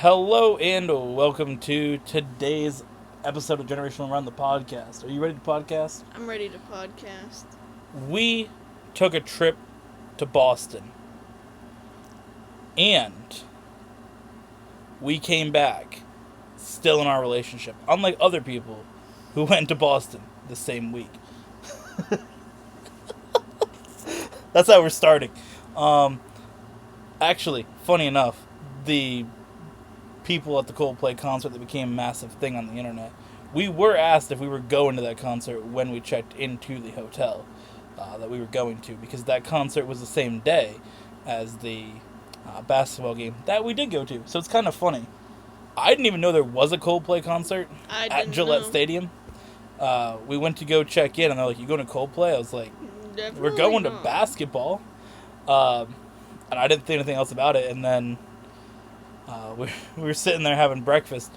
Hello and welcome to today's episode of Generational Run the podcast. Are you ready to podcast? I'm ready to podcast. We took a trip to Boston and we came back still in our relationship, unlike other people who went to Boston the same week. That's how we're starting. Actually, funny enough, the people at the Coldplay concert that became a massive thing on the internet. We were asked if we were going to that concert when we checked into the hotel that we were going to, because that concert was the same day as the basketball game that we did go to. So it's kind of funny. I didn't even know there was a Coldplay concert at Gillette Stadium. We went to go check in, and they're like, "You going to Coldplay?" I was like, Definitely "We're going to not. basketball." And I didn't think anything else about it, and then we were sitting there having breakfast,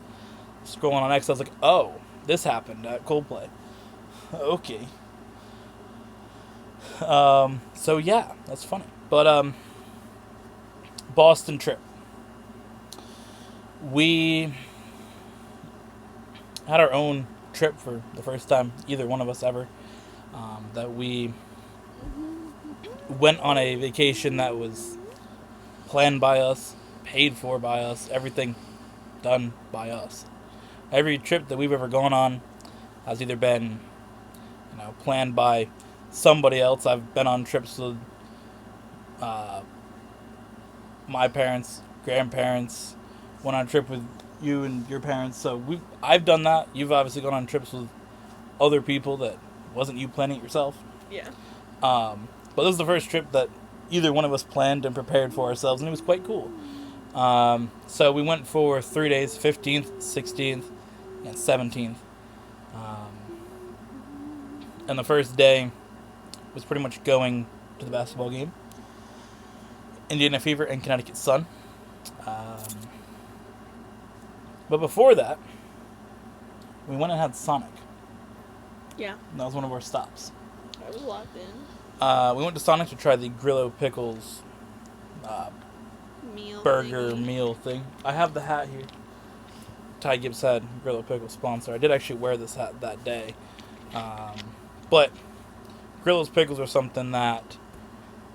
scrolling on X. I was like, "Oh, this happened at Coldplay." Okay. So yeah, that's funny. But Boston trip. We had our own trip for the first time, either one of us ever. That we went on a vacation that was planned by us, paid for by us, everything done by us. Every trip that we've ever gone on has either been, planned by somebody else. I've been on trips with my parents, grandparents. Went on a trip with you and your parents. So I've done that. You've obviously gone on trips with other people that wasn't you planning it yourself. Yeah. But this was the first trip that either one of us planned and prepared for ourselves, and it was quite cool. So we went for 3 days, 15th, 16th, and 17th. And the first day was pretty much going to the basketball game. Indiana Fever and Connecticut Sun. But before that, we went and had Sonic. Yeah. And that was one of our stops. I was locked in. We went to Sonic to try the Grillo Pickles burger meal thing. I have the hat here. Ty Gibbs had Grillo Pickles sponsor. I did actually wear this hat that day. But Grillo's Pickles are something that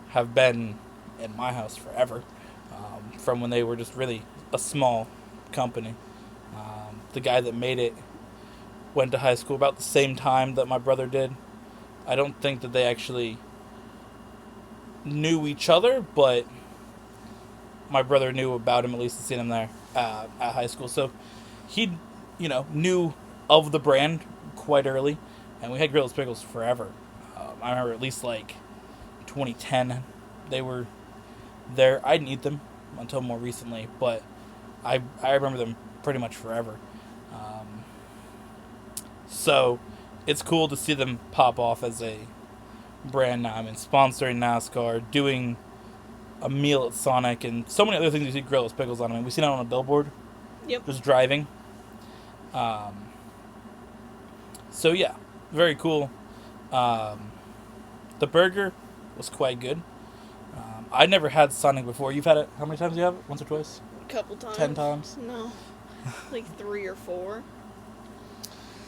have been in my house forever. From when they were just really a small company. The guy that made it went to high school about the same time that my brother did. I don't think that they actually knew each other, but my brother knew about him, at least to see him there at high school. So he, knew of the brand quite early, and we had Grillo's Pickles forever. I remember at least like 2010 they were there. I didn't eat them until more recently, but I remember them pretty much forever. So it's cool to see them pop off as a brand now. I mean, sponsoring NASCAR, doing a meal at Sonic, and so many other things you see Grillo's Pickles on. I mean, we seen it on a billboard. Yep. Just driving. So yeah, very cool. The burger was quite good. I'd never had Sonic before. You've had it? How many times do you have it? Once or twice? A couple times. 10 times? No. Like 3 or 4.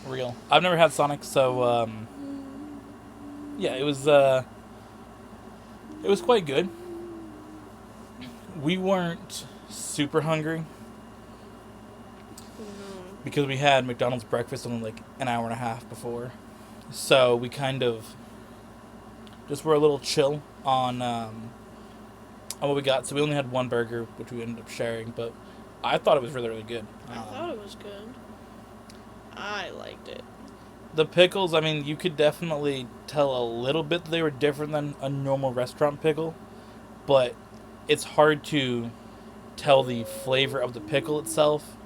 Real. I've never had Sonic, so yeah, it was quite good. We weren't super hungry because we had McDonald's breakfast only like an hour and a half before, so we kind of just were a little chill on what we got. So we only had one burger, which we ended up sharing, but I thought it was really, really good. I thought it was good. I liked it. The pickles, I mean, you could definitely tell a little bit that they were different than a normal restaurant pickle, but it's hard to tell the flavor of the pickle itself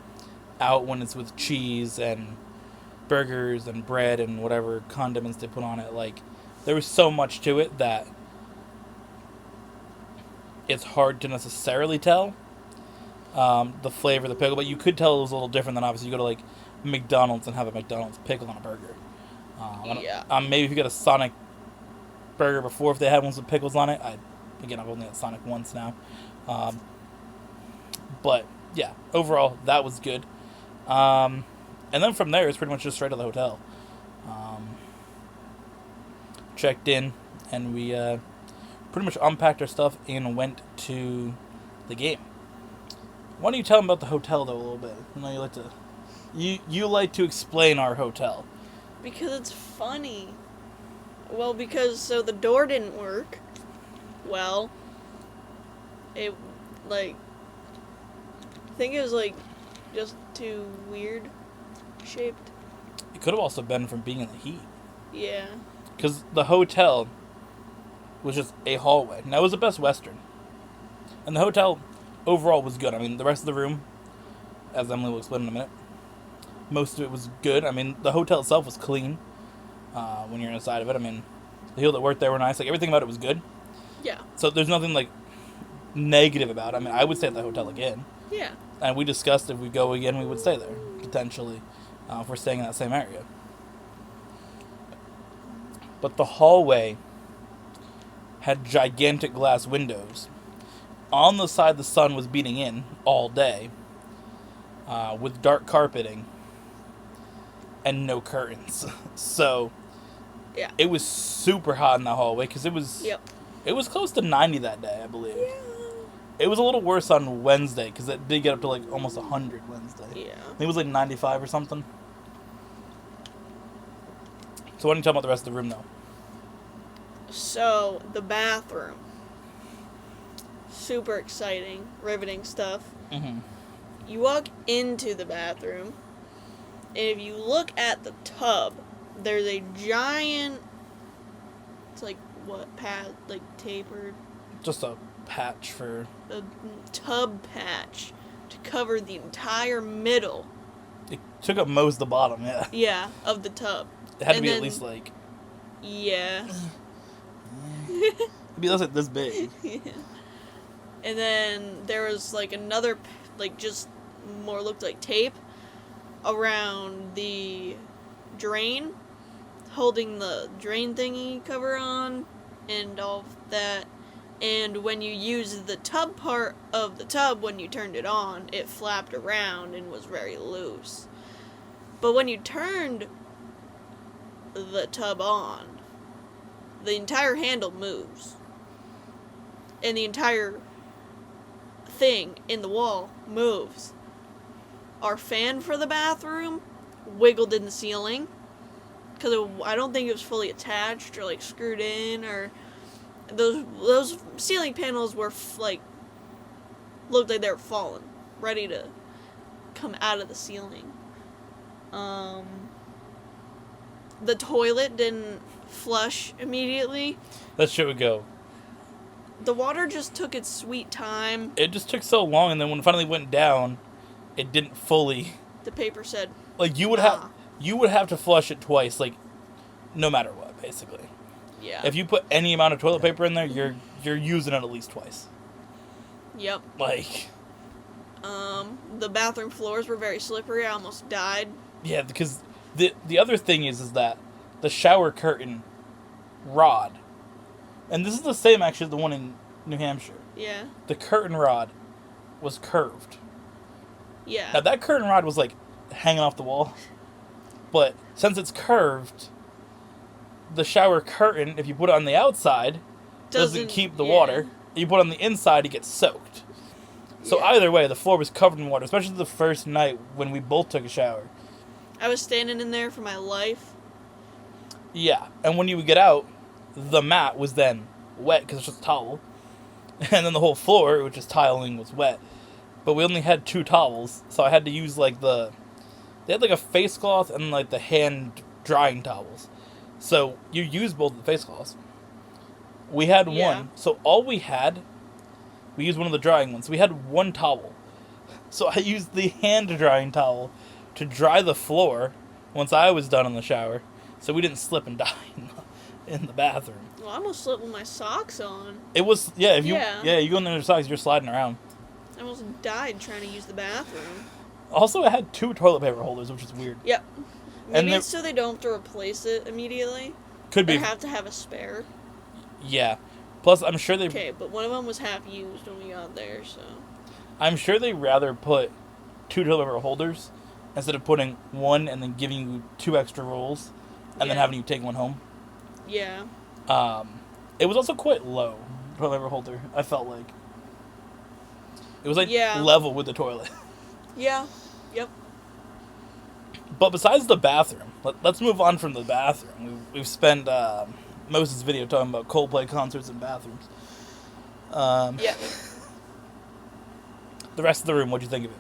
out when it's with cheese and burgers and bread and whatever condiments they put on it. Like, there was so much to it that it's hard to necessarily tell the flavor of the pickle, but you could tell it was a little different than obviously you go to like McDonald's and have a McDonald's pickle on a burger. Yeah. Maybe if you get a Sonic burger before, if they had ones with pickles on it. I've only had Sonic once now. But yeah, overall, that was good. And then from there, it's pretty much just straight to the hotel. Checked in, and we pretty much unpacked our stuff and went to the game. Why don't you tell them about the hotel, though, a little bit? I know you like to... You like to explain our hotel. Because it's funny. Well, so the door didn't work. Well, it, I think it was, just too weird shaped. It could have also been from being in the heat. Yeah. Because the hotel was just a hallway. Now, it was the Best Western. And the hotel overall was good. I mean, the rest of the room, as Emily will explain in a minute, most of it was good. I mean, the hotel itself was clean when you're inside of it. I mean, the people that worked there were nice. Everything about it was good. Yeah. So there's nothing, negative about it. I mean, I would stay at the hotel again. Yeah. And we discussed if we go again, we would stay there, potentially, if we're staying in that same area. But the hallway had gigantic glass windows. On the side the sun was beating in all day, with dark carpeting and no curtains. So, yeah, it was super hot in the hallway because it was close to 90 that day, I believe. Yeah. It was a little worse on Wednesday because it did get up to almost 100 Wednesday. Yeah. I think it was 95 or something. So why don't you tell about the rest of the room, though? So, the bathroom. Super exciting, riveting stuff. Mm-hmm. You walk into the bathroom, and if you look at the tub, there's a giant, it's tapered? Just a patch for... A tub patch to cover the entire middle. It took up most of the bottom, yeah. Yeah, of the tub. It had to be at least Yeah. It'd be this big. Yeah. And then there was another, just more looked like tape around the drain, holding the drain thingy cover on and all of that. And when you used the tub part of the tub, when you turned it on, it flapped around and was very loose. But when you turned the tub on, the entire handle moves. And the entire thing in the wall moves. Our fan for the bathroom wiggled in the ceiling. Because I don't think it was fully attached or screwed in, or those ceiling panels were looked like they were falling, ready to come out of the ceiling. The toilet didn't flush immediately. That shit would go. The water just took its sweet time. It just took so long, and then when it finally went down, it didn't fully... The paper said... you would have to flush it twice, no matter what, basically. Yeah. If you put any amount of toilet paper in there, you're using it at least twice. Yep. The bathroom floors were very slippery. I almost died. Yeah, because the other thing is that the shower curtain rod, and this is the same actually as the one in New Hampshire. Yeah. The curtain rod was curved. Yeah. Now that curtain rod was hanging off the wall, but since it's curved, the shower curtain, if you put it on the outside, doesn't keep the water. You put it on the inside, it gets soaked. So either way, the floor was covered in water, especially the first night when we both took a shower. I was standing in there for my life. Yeah, and when you would get out, the mat was then wet because it's just a towel. And then the whole floor, which is tiling, was wet. But we only had 2 towels, so I had to use they had a face cloth and the hand drying towels. So you use both the face cloths. We had one, so all we used one of the drying ones. We had 1 towel. So I used the hand drying towel to dry the floor once I was done in the shower, so we didn't slip and die in the bathroom. Well, I almost slipped with my socks on. It was, if you go in there with socks, you're sliding around. I almost died trying to use the bathroom. Also, I had 2 toilet paper holders, which is weird. Yep. Maybe it's so they don't have to replace it immediately. Could be. Or have to have a spare. Yeah. Plus, I'm sure they... Okay, but one of them was half used when we got there, so... I'm sure they'd rather put 2 toilet paper holders instead of putting one and then giving you 2 extra rolls and then Yeah. having you take one home. Yeah. It was also quite low, toilet paper holder, I felt like. It was like Yeah. level with the toilet. Yeah. Yep. But besides the bathroom, let's move on from the bathroom. We've spent most of this video talking about Coldplay concerts and bathrooms. Yeah. The rest of the room, what'd you think of it?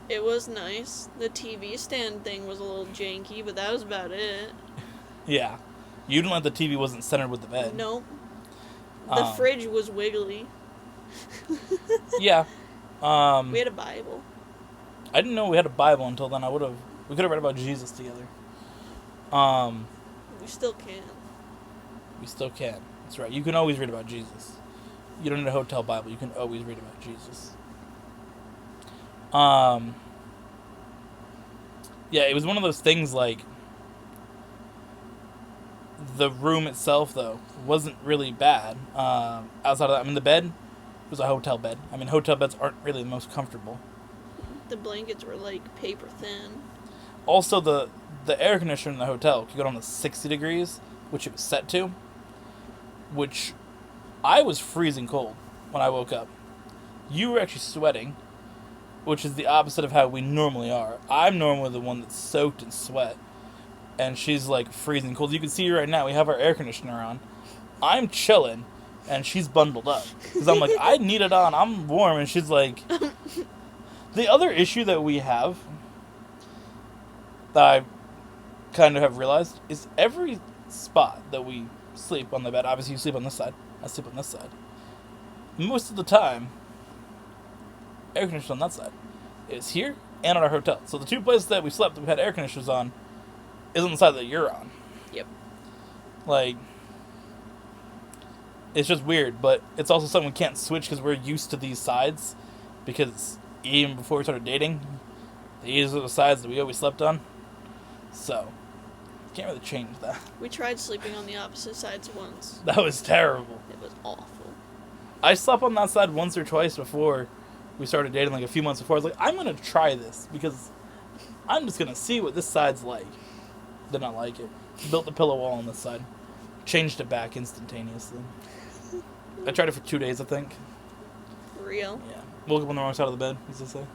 It was nice. The TV stand thing was a little janky, but that was about it. Yeah. You didn't like the TV wasn't centered with the bed. Nope. The Um, fridge was wiggly. Yeah. We had a Bible. I didn't know we had a Bible until then. We could have read about Jesus together. We still can. We still can. That's right. You can always read about Jesus. You don't need a hotel Bible. You can always read about Jesus. Yeah, it was one of those things like the room itself though wasn't really bad. Outside of that, I mean the bed was a hotel bed. I mean hotel beds aren't really the most comfortable. The blankets were like paper thin. Also the air conditioner in the hotel could go down to 60 degrees, which it was set to, which I was freezing cold when I woke up. You were actually sweating, which is the opposite of how we normally are. I'm normally the one that's soaked in sweat, and she's like freezing cold. You can see right now we have our air conditioner on. I'm chilling, and she's bundled up because I'm like, I need it on. I'm warm, and she's like. The other issue that we have that I kind of have realized is every spot that we sleep on the bed. Obviously, you sleep on this side. I sleep on this side. Most of the time, air conditioners on that side. It's here and at our hotel. So the 2 places that we slept that we had air conditioners on is on the side that you're on. Yep. Like, it's just weird, but it's also something we can't switch because we're used to these sides. Because even before we started dating, these are the sides that we always slept on. So, can't really change that. We tried sleeping on the opposite sides once. That was terrible. It was awful. I slept on that side once or twice before we started dating, like a few months before. I was like, I'm going to try this because I'm just going to see what this side's like. Did not like it. Built the pillow wall on this side. Changed it back instantaneously. I tried it for 2 days, I think. For real? Yeah. Woke up on the wrong side of the bed, as they say.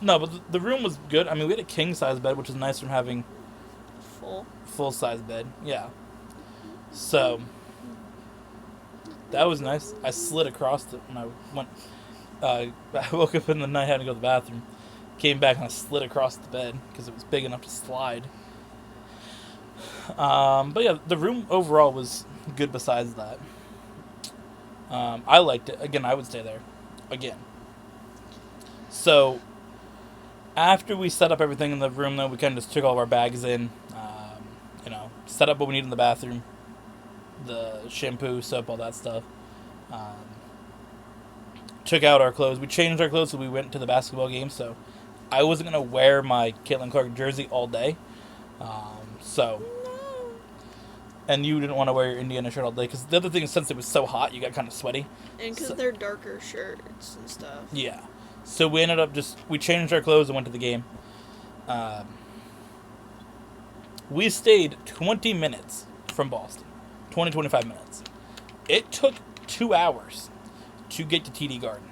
No, but the room was good. I mean, we had a king-size bed, which is nice from having full-size bed. Yeah. So, that was nice. I slid across it when I went. I woke up in the night, had to go to the bathroom. Came back and I slid across the bed because it was big enough to slide. But yeah, the room overall was good besides that. I liked it. Again, I would stay there. Again. So, after we set up everything in the room, though, we kind of just took all of our bags in. Set up what we need in the bathroom. The shampoo, soap, all that stuff. Took out our clothes. We changed our clothes so we went to the basketball game, so I wasn't going to wear my Caitlin Clark jersey all day. And you didn't want to wear your Indiana shirt all day, because the other thing is, since it was so hot, you got kind of sweaty. And because they're darker shirts and stuff. Yeah. So we ended up we changed our clothes and went to the game. We stayed 20 minutes from Boston. 25 minutes. It took 2 hours to get to TD Garden.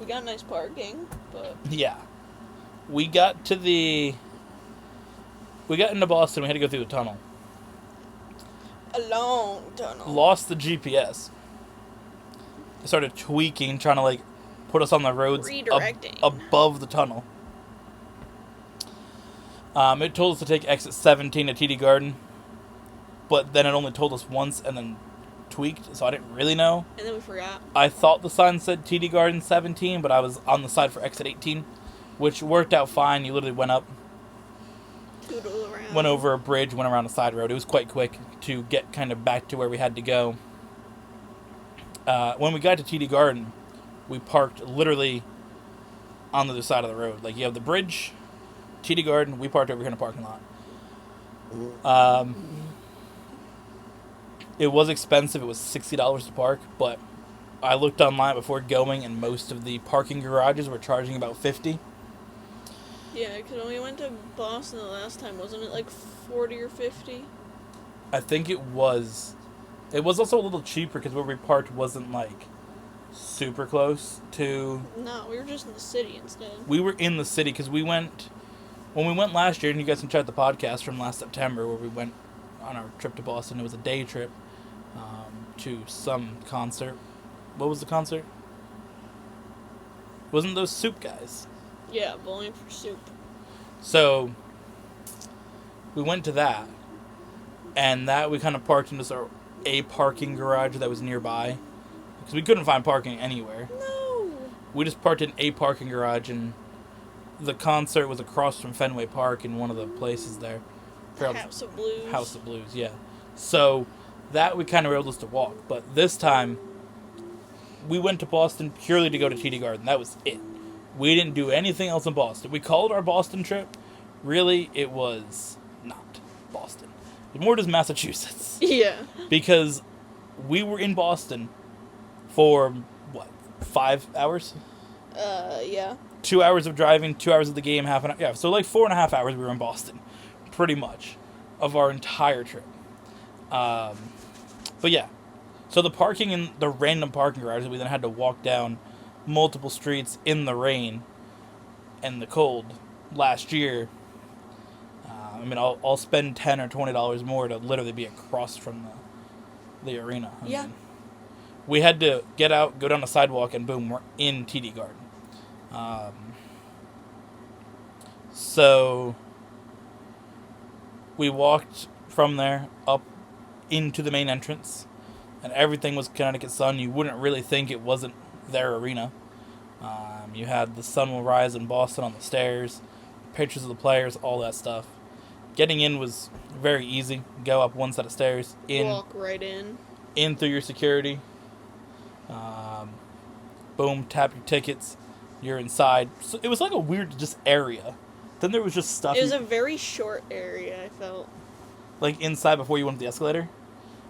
We got nice parking, but... Yeah. We got into Boston, we had to go through the tunnel. A long tunnel. Lost the GPS. It started tweaking, trying to, put us on the roads Redirecting. Above the tunnel. It told us to take exit 17 to TD Garden, but then it only told us once and then tweaked, so I didn't really know. And then we forgot. I thought the sign said TD Garden 17, but I was on the side for exit 18, which worked out fine. You literally went up, Tootle around. went over a bridge, went around a side road. It was quite quick to get kind of back to where we had to go. When we got to TD Garden, we parked literally on the other side of the road. You have the bridge, TD Garden, we parked over here in the parking lot. It was expensive. It was $60 to park, but I looked online before going, and most of the parking garages were charging about $50. Yeah, because when we went to Boston the last time, wasn't it like 40 or 50? I think it was. It was also a little cheaper because where we parked wasn't like super close to. No, we were just in the city instead. We were in the city because we went when we went last year, and you guys can check the podcast from last September where we went on our trip to Boston. It was a day trip to some concert. What was the concert? Wasn't those Soup guys? Yeah, Bowling for Soup. So we went to that, and that we kind of parked into a parking garage that was nearby because we couldn't find parking anywhere. No. We just parked in a parking garage, and the concert was across from Fenway Park in one of the places there. House of Blues. House of Blues, yeah. So that we kind of were able to walk, but this time we went to Boston purely to go to TD Garden. That was it. We didn't do anything else in Boston. We called our Boston trip. Really, it was not Boston. It was more just Massachusetts. Yeah. Because we were in Boston for, 5 hours? Yeah. 2 hours of driving, 2 hours of the game, half an hour. Yeah, so like 4.5 hours we were in Boston. Pretty much. Of our entire trip. But yeah. So the parking in the random parking garage, we then had to walk down multiple streets in the rain and the cold last year. I'll spend $10 or $20 more to literally be across from the arena. Yeah. We had to get out, go down the sidewalk, and boom, we're in TD Garden. So we walked from there up into the main entrance, and everything was Connecticut sun. You wouldn't really think it wasn't their arena. You had the sun will rise in Boston on the stairs, pictures of the players, all that stuff. Getting in was very easy. Go up one set of stairs, Walk right in through your security. Boom, tap your tickets. You're inside. So it was like a weird just area. Then there was just stuff. It was a very short area, I felt. Like inside before you went up the escalator.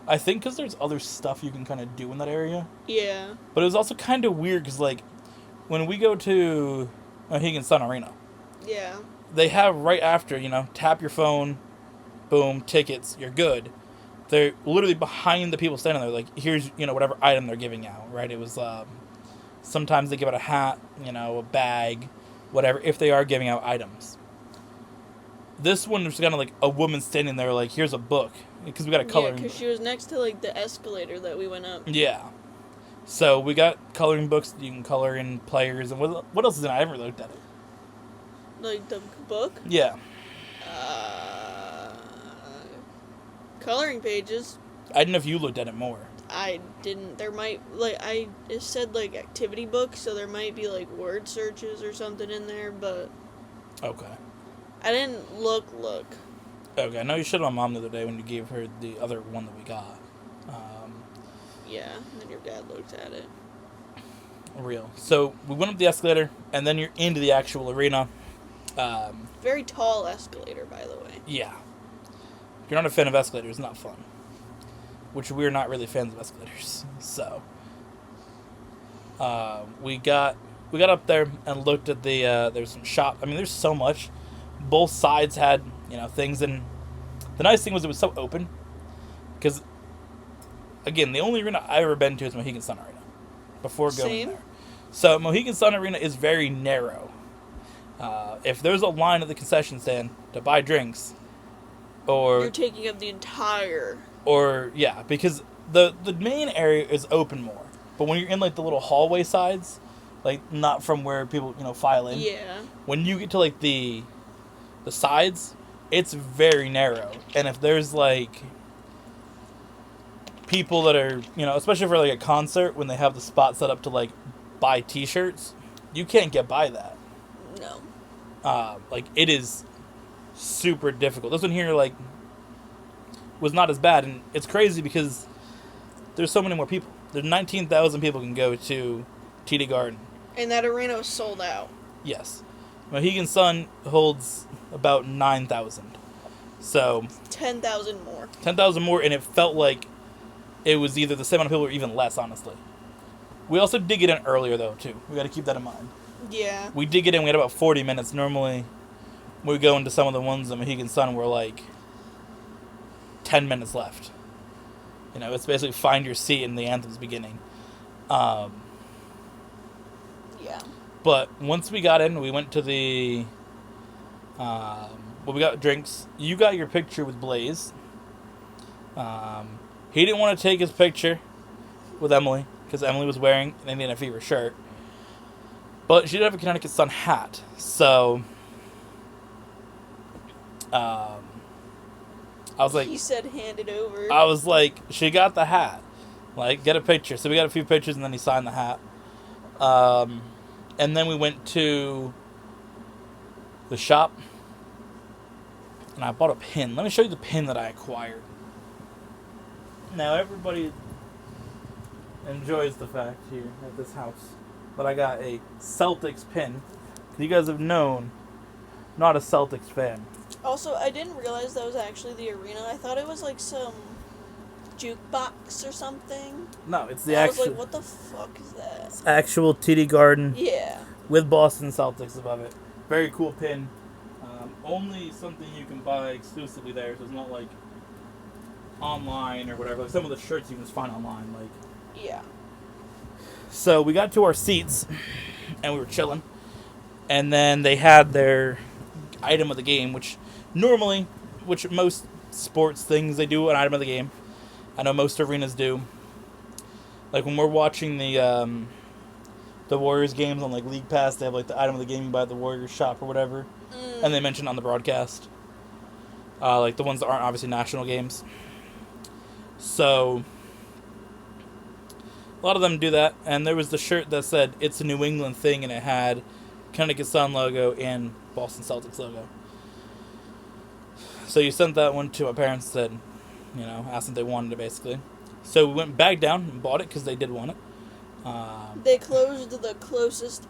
I think because there's other stuff you can kind of do in that area. Yeah. But it was also kind of weird because, like, when we go to Mohegan Sun Arena, Yeah. they have right after, tap your phone, boom, tickets, you're good. They're literally behind the people standing there, like, here's, whatever item they're giving out, right? It was, sometimes they give out a hat, a bag, whatever, if they are giving out items. This one was kind of like a woman standing there, like, here's a book, because we got a coloring book. Yeah, because she was next to, like, the escalator that we went up. Yeah. So we got coloring books, you can color in players, and what else is in it? I haven't looked at it. Like, the book? Yeah. Coloring pages. I didn't know if you looked at it more. I didn't. There might, it said, like, activity book, so there might be, like, word searches or something in there, but... Okay. I didn't look. Okay, I know you showed my mom the other day when you gave her the other one that we got. Yeah, and then your dad looked at it. Real. So, we went up the escalator, and then you're into the actual arena. Very tall escalator, by the way. Yeah. If you're not a fan of escalators, it's not fun. Which we're not really fans of escalators. So, we got up there and looked at there's some shop. I mean, there's so much. Both sides had, things, and the nice thing was it was so open. Because, again, the only arena I've ever been to is Mohegan Sun Arena. Before going Same. there. So, Mohegan Sun Arena is very narrow. If there's a line at the concession stand to buy drinks, or... You're taking up the entire... Or, yeah, because the main area is open more. But when you're in, like, the little hallway sides, like, not from where people, file in. Yeah. When you get to, like, the sides, it's very narrow. And if there's, like, people that are, especially for, like, a concert, when they have the spot set up to, like, buy t-shirts, you can't get by that. No. Like, it is super difficult. This one here, like, was not as bad. And it's crazy because there's so many more people. There's 19,000 people can go to TD Garden. And that arena was sold out. Yes. Mohegan Sun holds about 9,000. So... 10,000 more. 10,000 more, and it felt like it was either the same amount of people or even less, honestly. We also did get in earlier, though, too. We got to keep that in mind. Yeah. We did get in. We had about 40 minutes. Normally, when we go into some of the ones in Mohegan Sun, we're like 10 minutes left. You know, it's basically find your seat in the anthem's beginning. Yeah. But once we got in, we went to the... we got drinks. You got your picture with Blaze. He didn't want to take his picture with Emily, because Emily was wearing an Indiana Fever shirt. But she did have a Connecticut Sun hat, so... I was like... He said hand it over. I was like, she got the hat. Like, get a picture. So we got a few pictures, and then he signed the hat. And then we went to the shop, and I bought a pin. Let me show you the pin that I acquired. Now, everybody enjoys the fact here at this house that I got a Celtics pin. You guys have known, not a Celtics fan. Also, I didn't realize that was actually the arena. I thought it was like some jukebox or something. No, it's the I actual... was like, what the fuck is that? Actual TD Garden. Yeah. With Boston Celtics above it. Very cool pin. Only something you can buy exclusively there, so it's not like online or whatever. Like some of the shirts you can just find online. Like, yeah. So we got to our seats, and we were chilling. And then they had their item of the game, which most sports things, they do an item of the game. I know most arenas do. Like when we're watching the Warriors games on like League Pass, they have like the item of the game you buy at the Warriors shop or whatever. And they mention on the broadcast. Like the ones that aren't obviously national games. So a lot of them do that. And there was the shirt that said it's a New England thing, and it had Connecticut Sun logo and Boston Celtics logo. So you sent that one to my parents, said, you know, asked if they wanted it basically. So we went back down and bought it because they did want it. They closed the closest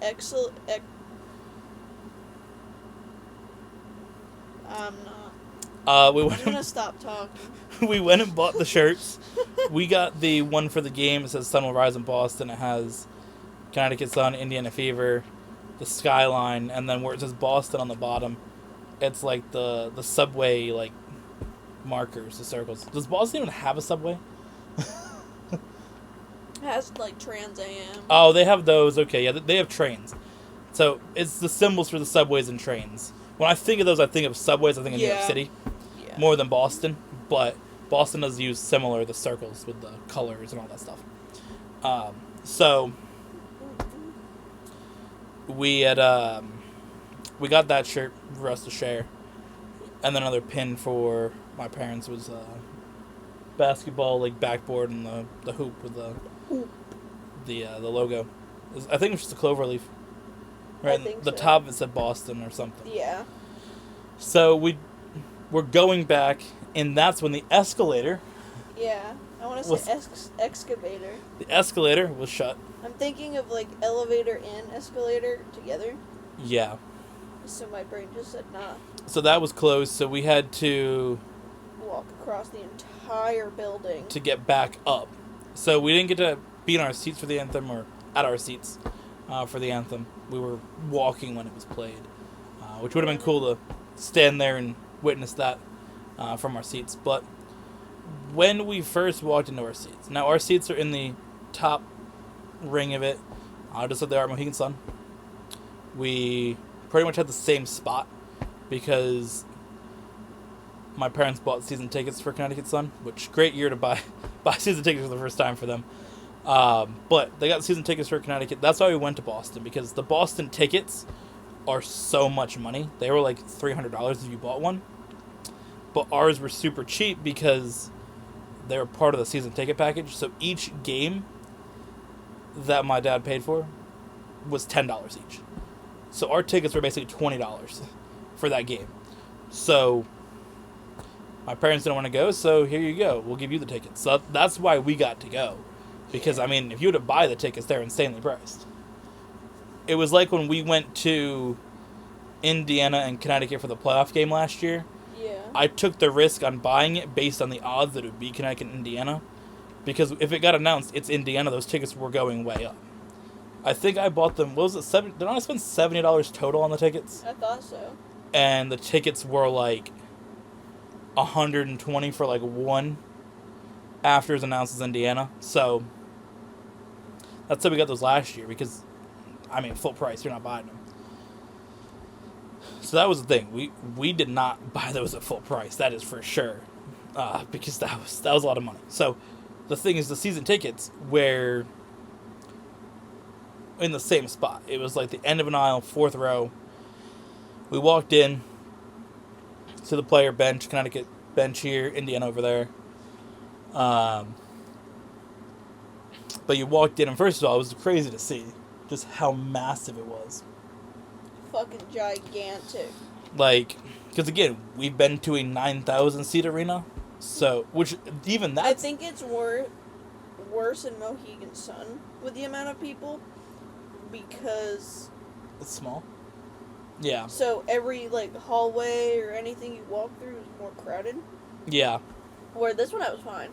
I'm not. I'm gonna stop talking. We went and bought the shirts. We got the one for the game. It says Sun Will Rise in Boston. It has Connecticut Sun, Indiana Fever, the skyline, and then where it says Boston on the bottom, it's like the subway like markers, the circles. Does Boston even have a subway? It has like Trans AM. Oh, they have those. Okay, yeah, they have trains. So it's the symbols for the subways and trains. When I think of those, I think of subways. I think of New York City more than Boston. But Boston does use similar, the circles with the colors and all that stuff. So we had we got that shirt for us to share, and then another pin for my parents was basketball like backboard and the hoop with the logo. I think it was just a clover leaf. Right, I think the so. top it said Boston or something. Yeah. So we're going back, and that's when the escalator. Yeah, I want to say excavator. The escalator was shut. I'm thinking of like elevator and escalator together. Yeah. So my brain just said nah. So that was closed. So we had to Walk across the entire building to get back up. So we didn't get to be in our seats for the anthem or at our seats for the anthem. We were walking when it was played, which would have been cool to stand there and witness that from our seats. But when we first walked into our seats, now our seats are in the top ring of it, just like they are at Mohegan Sun. We pretty much had the same spot because my parents bought season tickets for Connecticut Sun, which great year to buy season tickets for the first time for them. But they got season tickets for Connecticut. That's why we went to Boston, because the Boston tickets are so much money. They were like $300 if you bought one. But ours were super cheap because they were part of the season ticket package. So each game that my dad paid for was $10 each. So our tickets were basically $20 for that game. So my parents didn't want to go, so here you go. We'll give you the tickets. So that's why we got to go. Because, I mean, if you were to buy the tickets, they're insanely priced. It was like when we went to Indiana and Connecticut for the playoff game last year. Yeah. I took the risk on buying it based on the odds that it would be Connecticut and Indiana. Because if it got announced it's Indiana, those tickets were going way up. I think I bought them. What was it? Did I spend $70 total on the tickets? I thought so. And the tickets were like $120 for like one after it was announced as Indiana. So that's how we got those last year because, I mean, full price. You're not buying them. So that was the thing. We did not buy those at full price. That is for sure, because that was a lot of money. So the thing is, the season tickets were in the same spot. It was like the end of an aisle, fourth row. We walked in to the player bench, Connecticut bench here, Indiana over there. But you walked in, and first of all, it was crazy to see just how massive it was. Fucking gigantic. Like, because again, we've been to a 9,000 seat arena, so which even that I think it's worse in Mohegan Sun with the amount of people because it's small. Yeah. So every like hallway or anything you walk through is more crowded. Yeah. Where this one I was fine.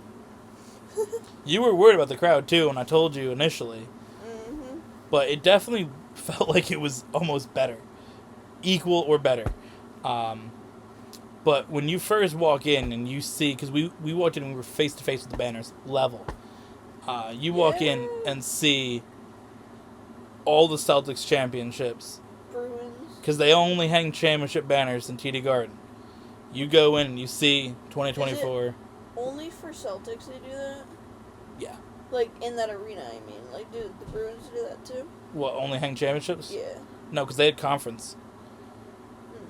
You were worried about the crowd too when I told you initially. Mm-hmm. But it definitely felt like it was almost better. Equal or better. But when you first walk in and you see, because we walked in and we were face to face with the banners, level. You walk in and see all the Celtics championships. Bruins. Because they only hang championship banners in TD Garden. You go in and you see 2024. Is it only for Celtics they do that? Yeah. Like in that arena, I mean. Like, do the Bruins do that too? What, only hang championships? Yeah. No, because they had conference.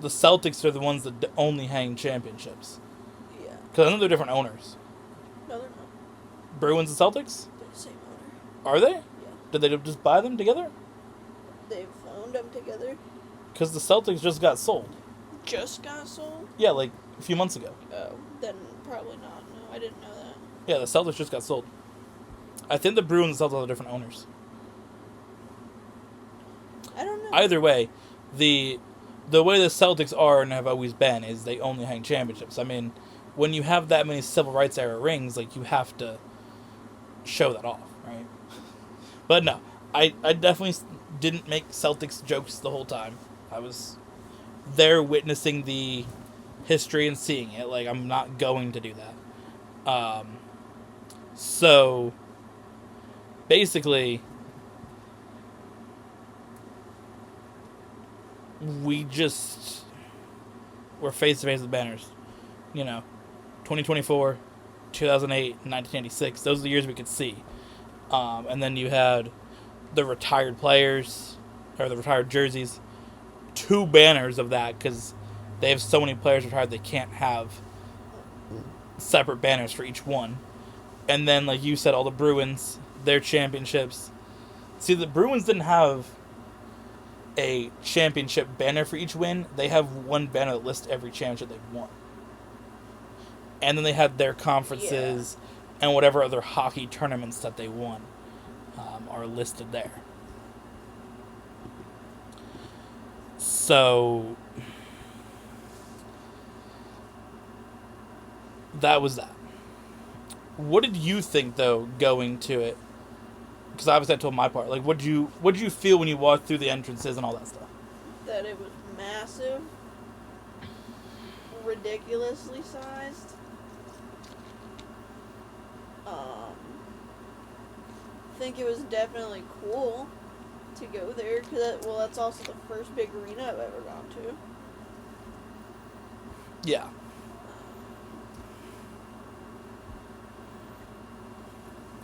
The Celtics are the ones that only hang championships. Yeah. Because I know they're different owners. No, they're not. Bruins and Celtics? They're the same owner. Are they? Yeah. Did they just buy them together? They've owned them together. Because the Celtics just got sold. Just got sold? Yeah, like a few months ago. Oh, then probably not. No, I didn't know that. Yeah, the Celtics just got sold. I think the Bruins and Celtics are different owners. I don't know. Either way, the way the Celtics are and have always been is they only hang championships. I mean, when you have that many civil rights era rings, like, you have to show that off, right? But no, I definitely didn't make Celtics jokes the whole time. I was there witnessing the history and seeing it. Like, I'm not going to do that. So basically, we just were face to face with banners. 2024, 2008, 1986. Those are the years we could see. And then you had the retired players, or the retired jerseys. 2 banners of that, because they have so many players retired they can't have separate banners for each one. And then, like you said, all the Bruins, their championships. See, the Bruins didn't have a championship banner for each win. They have one banner that lists every championship they've won. And then they had their conferences and whatever other hockey tournaments that they won are listed there. So that was that. What did you think, though, going to it? Because obviously I told my part. Like, what did you feel when you walked through the entrances and all that stuff? That it was massive, ridiculously sized. I think it was definitely cool to go there because that's also the first big arena I've ever gone to. Yeah.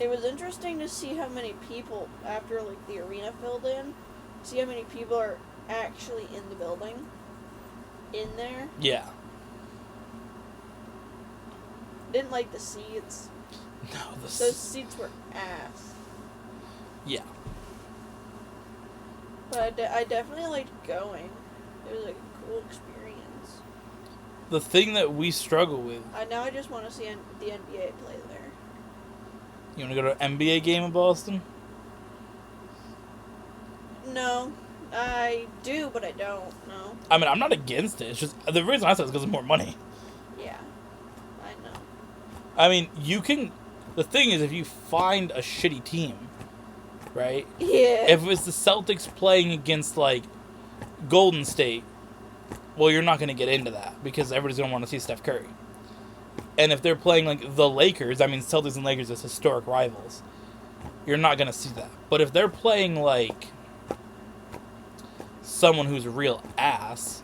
It was interesting to see how many people, after like the arena filled in, see how many people are actually in the building, in there. Yeah. Didn't like the seats. No, those seats were ass. Yeah. But I definitely liked going. It was a cool experience. The thing that we struggle with. Now I just want to see the NBA play there. You want to go to an NBA game in Boston? No, I do, but I don't. No. I mean, I'm not against it. It's just the reason I said it is because it's more money. Yeah, I know. I mean, you can The thing is, if you find a shitty team, right? Yeah. If it's the Celtics playing against, like, Golden State, well, you're not going to get into that because everybody's going to want to see Steph Curry. And if they're playing, like, the Lakers, I mean, Celtics and Lakers as historic rivals, you're not going to see that. But if they're playing, like, someone who's a real ass,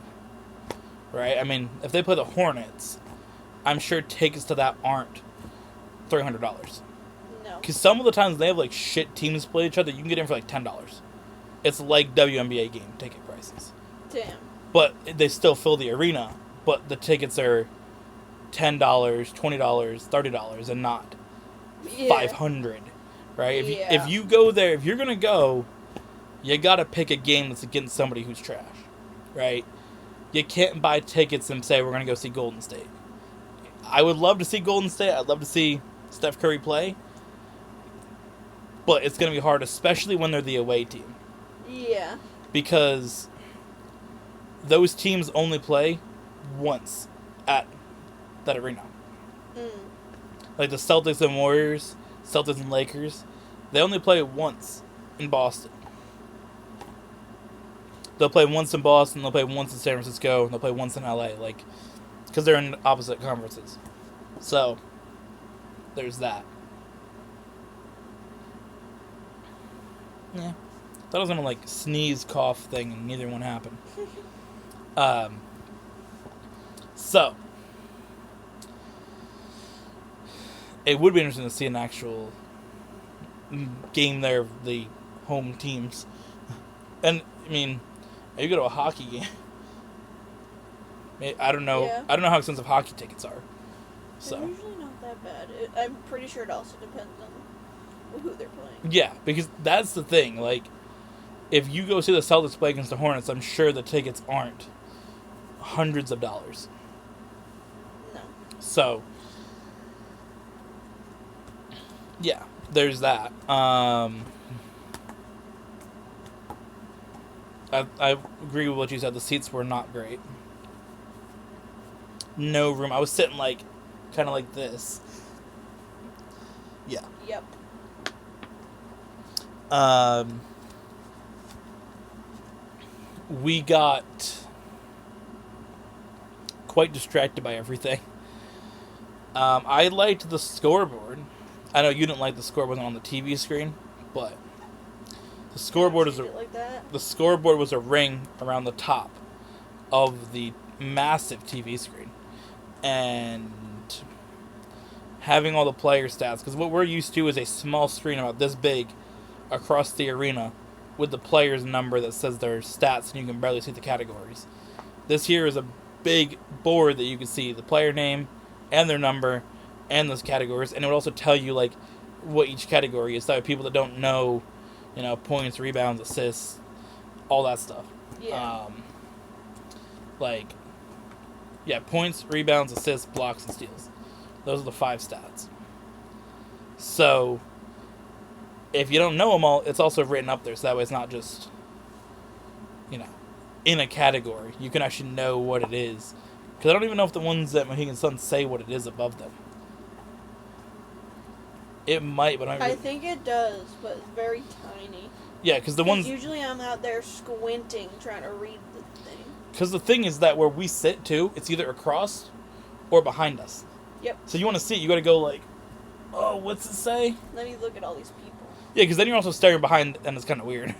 right? I mean, if they play the Hornets, I'm sure tickets to that aren't $300. No. Because some of the times they have, like, shit teams play each other, you can get in for, like, $10. It's like WNBA game ticket prices. Damn. But they still fill the arena, but the tickets are $10, $20, $30, and not $500, right? If you go there, if you're going to go, you got to pick a game that's against somebody who's trash, right? You can't buy tickets and say, we're going to go see Golden State. I would love to see Golden State. I'd love to see Steph Curry play. But it's going to be hard, especially when they're the away team. Yeah. Because those teams only play once at that arena. Mm. Like the Celtics and Warriors, Celtics and Lakers, they only play once in Boston. They'll play once in Boston, they'll play once in San Francisco, and they'll play once in LA, like, because they're in opposite conferences. So, there's that. Yeah. Thought I was gonna, like, sneeze, cough thing, and neither one happened. So, it would be interesting to see an actual game there of the home teams. And, I mean, you go to a hockey game. I don't know. Yeah. I don't know how expensive hockey tickets are. So They're usually not that bad. I'm pretty sure it also depends on who they're playing. yeah, because that's the thing. Like, if you go see the Celtics play against the Hornets, I'm sure the tickets aren't hundreds of dollars. No. So, yeah, there's that. I agree with what you said. The seats were not great. No room. I was sitting, like, kind of like this. Yeah. Yep. We got quite distracted by everything. I liked the scoreboard. I know you didn't like the scoreboard on the TV screen, but the scoreboard is like that. the scoreboard was a ring around the top of the massive TV screen, and having all the player stats, because what we're used to is a small screen about this big across the arena with the player's number that says their stats, and you can barely see the categories. This here is a big board that you can see the player name and their number and those categories, and it would also tell you, like, what each category is. So people that don't know, you know, points, rebounds, assists, all that stuff. Yeah. Points, rebounds, assists, blocks, and steals. Those are the 5 stats. So, if you don't know them all, it's also written up there, so that way it's not just, you know, in a category. You can actually know what it is. Because I don't even know if the ones that Mohegan Sun say what it is above them. It might, but I think it does, but it's very tiny. Yeah, because the ones... Usually I'm out there squinting, trying to read the thing. Because the thing is that where we sit, too, it's either across or behind us. Yep. So you want to see it, you got to go like, oh, what's it say? Let me look at all these people. Yeah, because then you're also staring behind, and it's kind of weird.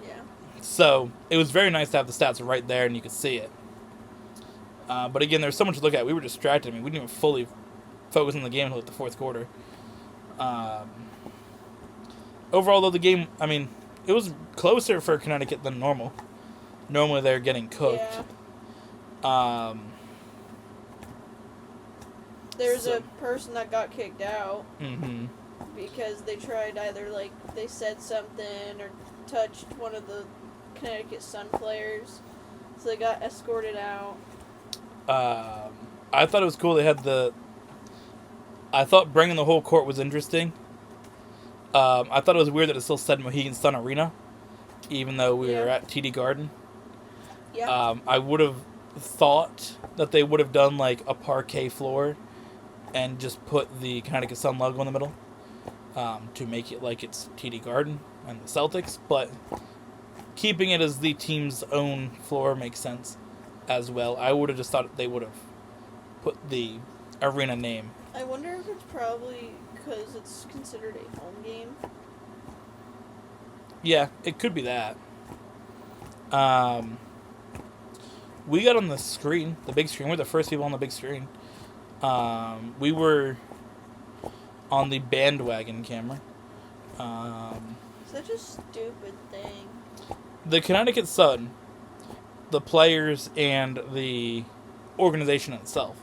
Yeah. So, it was very nice to have the stats right there, and you could see it. But again, there's so much to look at. We were distracted. I mean, we didn't even fully focus on the game until like the 4th quarter. Overall, though, the game, I mean, it was closer for Connecticut than normal. Normally, they're getting cooked. Yeah. There's a person that got kicked out because they tried either, like, they said something or touched one of the Connecticut Sun players. So they got escorted out. I thought it was cool they had I thought bringing the whole court was interesting. I thought it was weird that it still said Mohegan Sun Arena, even though we were at TD Garden. Yeah. I would have thought that they would have done, like, a parquet floor and just put the Connecticut Sun logo in the middle to make it like it's TD Garden and the Celtics, but keeping it as the team's own floor makes sense as well. I would have just thought they would have put the arena name. I wonder if it's probably because it's considered a home game. Yeah, it could be that. We got on the screen, the big screen. We're the first people on the big screen. We were on the bandwagon camera. Such a stupid thing. The Connecticut Sun, the players, and the organization itself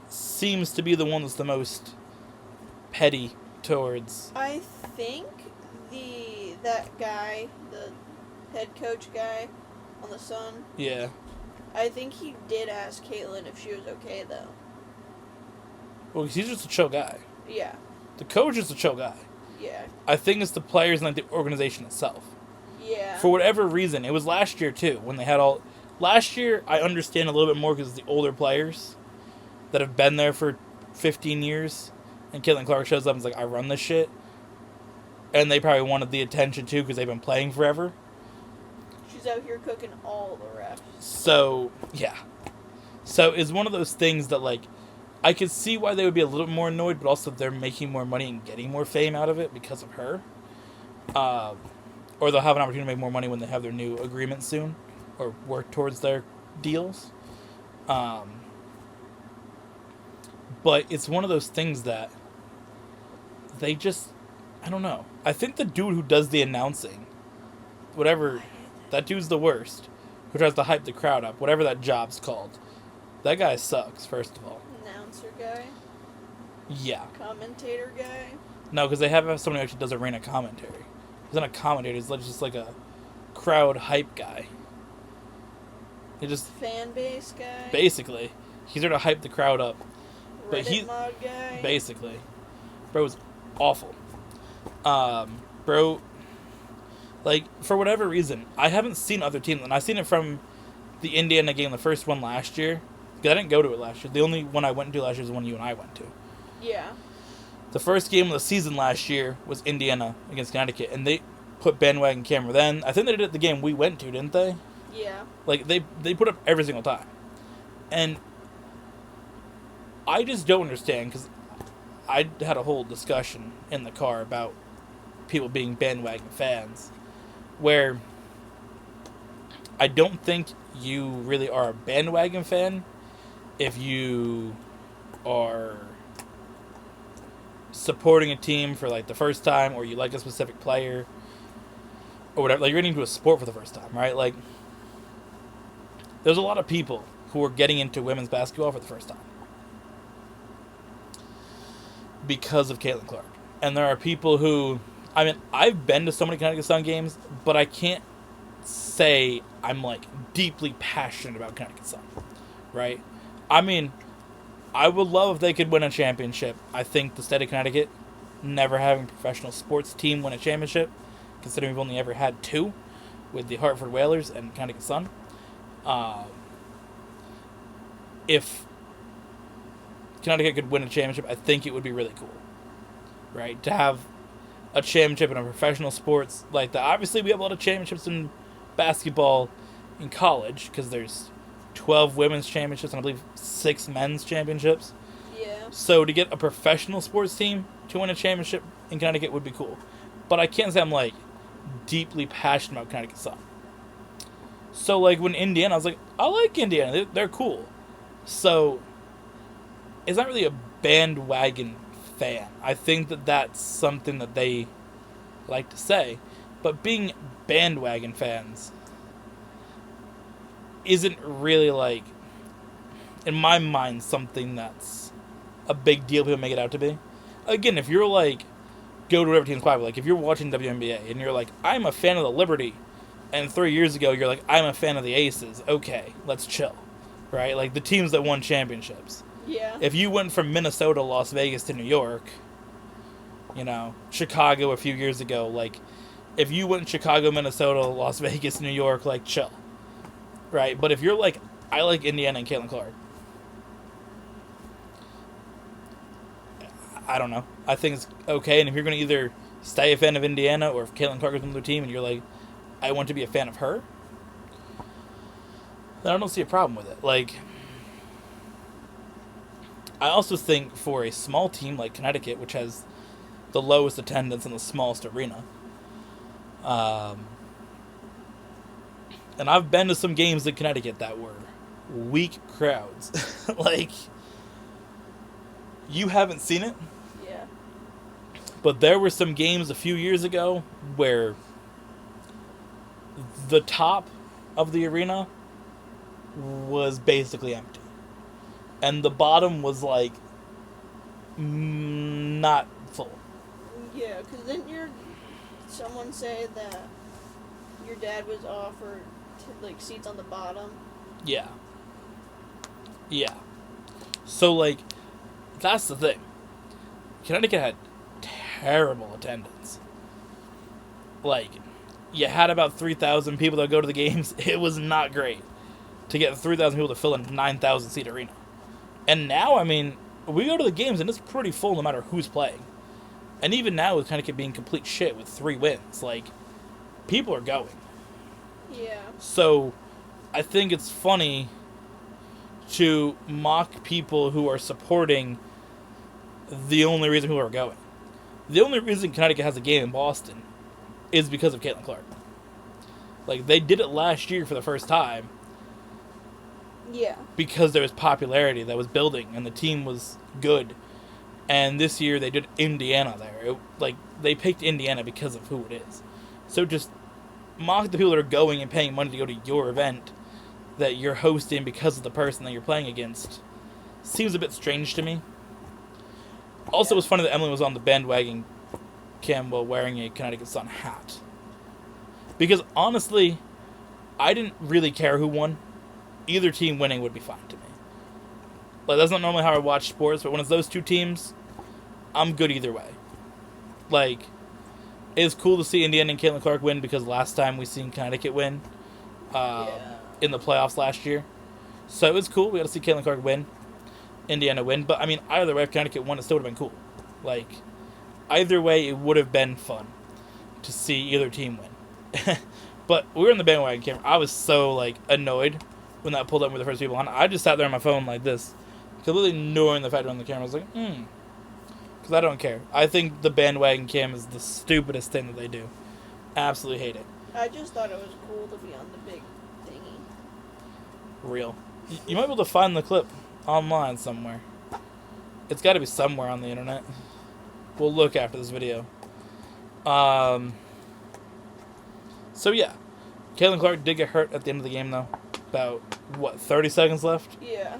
seems to be the one that's the most petty towards. I think that guy, the head coach guy on the Sun. Yeah. I think he did ask Caitlin if she was okay though. Well, he's just a chill guy. Yeah. The coach is a chill guy. Yeah. I think it's the players and like the organization itself. Yeah. For whatever reason, it was last year too when they had all. Last year, I understand a little bit more because it's the older players that have been there for 15 years, and Caitlin Clark shows up and is like, "I run this shit," and they probably wanted the attention too because they've been playing forever. She's out here cooking all the refs. So yeah, so it's one of those things that like. I could see why they would be a little more annoyed, but also they're making more money and getting more fame out of it because of her. Or they'll have an opportunity to make more money when they have their new agreement soon, or work towards their deals. But it's one of those things that they just, I don't know. I think the dude who does the announcing, whatever, that dude's the worst, who tries to hype the crowd up, whatever that job's called. That guy sucks, first of all. Announcer guy? Yeah. Commentator guy? No, because they have someone who actually does arena commentary. He's not a commentator, he's just like a crowd hype guy. He just... Fan base guy? Basically. He's there to hype the crowd up. But Reddit mod guy? Basically. Bro's awful. Bro... Like, for whatever reason, I haven't seen other teams, and I've seen it from the Indiana game, the first one last year. I didn't go to it last year. The only one I went to last year is the one you and I went to. Yeah. The first game of the season last year was Indiana against Connecticut, and they put bandwagon camera then. I think they did it the game we went to, didn't they? Yeah. Like, they put up every single time. And I just don't understand, because I had a whole discussion in the car about people being bandwagon fans, where I don't think you really are a bandwagon fan if you are supporting a team for like the first time, or you like a specific player or whatever. Like, you're getting into a sport for the first time, right? Like, there's a lot of people who are getting into women's basketball for the first time because of Caitlin Clark. And there are people who, I mean, I've been to so many Connecticut Sun games, but I can't say I'm like deeply passionate about Connecticut Sun, right? I mean, I would love if they could win a championship. I think the state of Connecticut, never having a professional sports team win a championship, considering we've only ever had two, with the Hartford Whalers and Connecticut Sun. If Connecticut could win a championship, I think it would be really cool, right? To have a championship in a professional sports like that. Obviously, we have a lot of championships in basketball in college, because there's 12 women's championships and I believe 6 men's championships. Yeah. So to get a professional sports team to win a championship in Connecticut would be cool. But I can't say I'm like deeply passionate about Connecticut Sun. So like when Indiana, I was like, I like Indiana. They're cool. So it's not really a bandwagon fan. I think that that's something that they like to say. But being bandwagon fans isn't really, like, in my mind, something that's a big deal people make it out to be. Again, if you're like, go to whatever team's popular, like if you're watching WNBA and you're like, I'm a fan of the Liberty, and 3 years ago you're like, I'm a fan of the Aces, okay, let's chill, right? Like the teams that won championships. Yeah. If you went from Minnesota, Las Vegas to New York, you know, Chicago a few years ago, like, if you went Chicago, Minnesota, Las Vegas, New York, like, chill. Right? But if you're like, I like Indiana and Caitlin Clark, I don't know. I think it's okay, and if you're going to either stay a fan of Indiana or if Caitlin Clark is on the team and you're like, I want to be a fan of her, then I don't see a problem with it. Like, I also think for a small team like Connecticut, which has the lowest attendance in the smallest arena, and I've been to some games in Connecticut that were weak crowds. Like, you haven't seen it, Yeah. but there were some games a few years ago where the top of the arena was basically empty. And the bottom was, like, not full. Yeah, because didn't someone say that your dad was offered like seats on the bottom? Yeah. Yeah. So, like, that's the thing. Connecticut had terrible attendance. Like, you had about 3,000 people that go to the games. It was not great to get 3,000 people to fill a 9,000 seat arena. And now, I mean, we go to the games and it's pretty full no matter who's playing. And even now, with Connecticut being complete shit with 3 wins, like, people are going. Yeah. So, I think it's funny to mock people who are supporting the only reason people are going. The only reason Connecticut has a game in Boston is because of Caitlin Clark. Like, they did it last year for the first time. Yeah. Because there was popularity that was building and the team was good. And this year they did Indiana there. They picked Indiana because of who it is. So just mock the people that are going and paying money to go to your event that you're hosting because of the person that you're playing against. Seems a bit strange to me. Also, it was funny that Emily was on the bandwagon cam while wearing a Connecticut Sun hat. Because honestly, I didn't really care who won. Either team winning would be fine to me. Like, that's not normally how I watch sports, but when it's those two teams, I'm good either way. Like, it's cool to see Indiana and Caitlin Clark win because last time we seen Connecticut win in the playoffs last year. So it was cool. We got to see Caitlin Clark win, Indiana win. But, I mean, either way, if Connecticut won, it still would have been cool. Like, either way, it would have been fun to see either team win. But we were in the bandwagon camera. I was so, like, annoyed when that pulled up with the first people on. I just sat there on my phone like this, completely ignoring the fact on the camera. I was like, because I don't care. I think the bandwagon cam is the stupidest thing that they do. Absolutely hate it. I just thought it was cool to be on the big thingy. Real. You might be able to find the clip online somewhere. It's got to be somewhere on the internet. We'll look after this video. So yeah, Caitlin Clark did get hurt at the end of the game though. About, 30 seconds left? Yeah.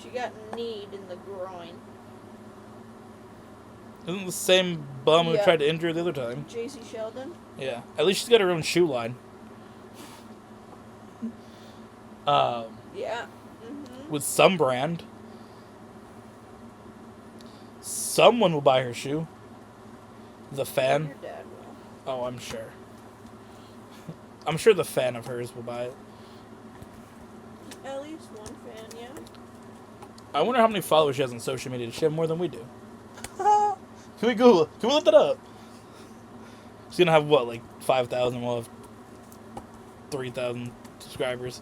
She got kneed in the groin. Isn't the same bum who tried to injure her the other time? JC Sheldon? Yeah. At least she's got her own shoe line. Yeah. Mm-hmm. With some brand. Someone will buy her shoe. The fan. Your dad will. Oh, I'm sure. I'm sure the fan of hers will buy it. At least one fan, yeah. I wonder how many followers she has on social media. Does she have more than we do? Can we Google it? Can we look that up? She's gonna have what, like 5,000? We'll have 3,000 subscribers.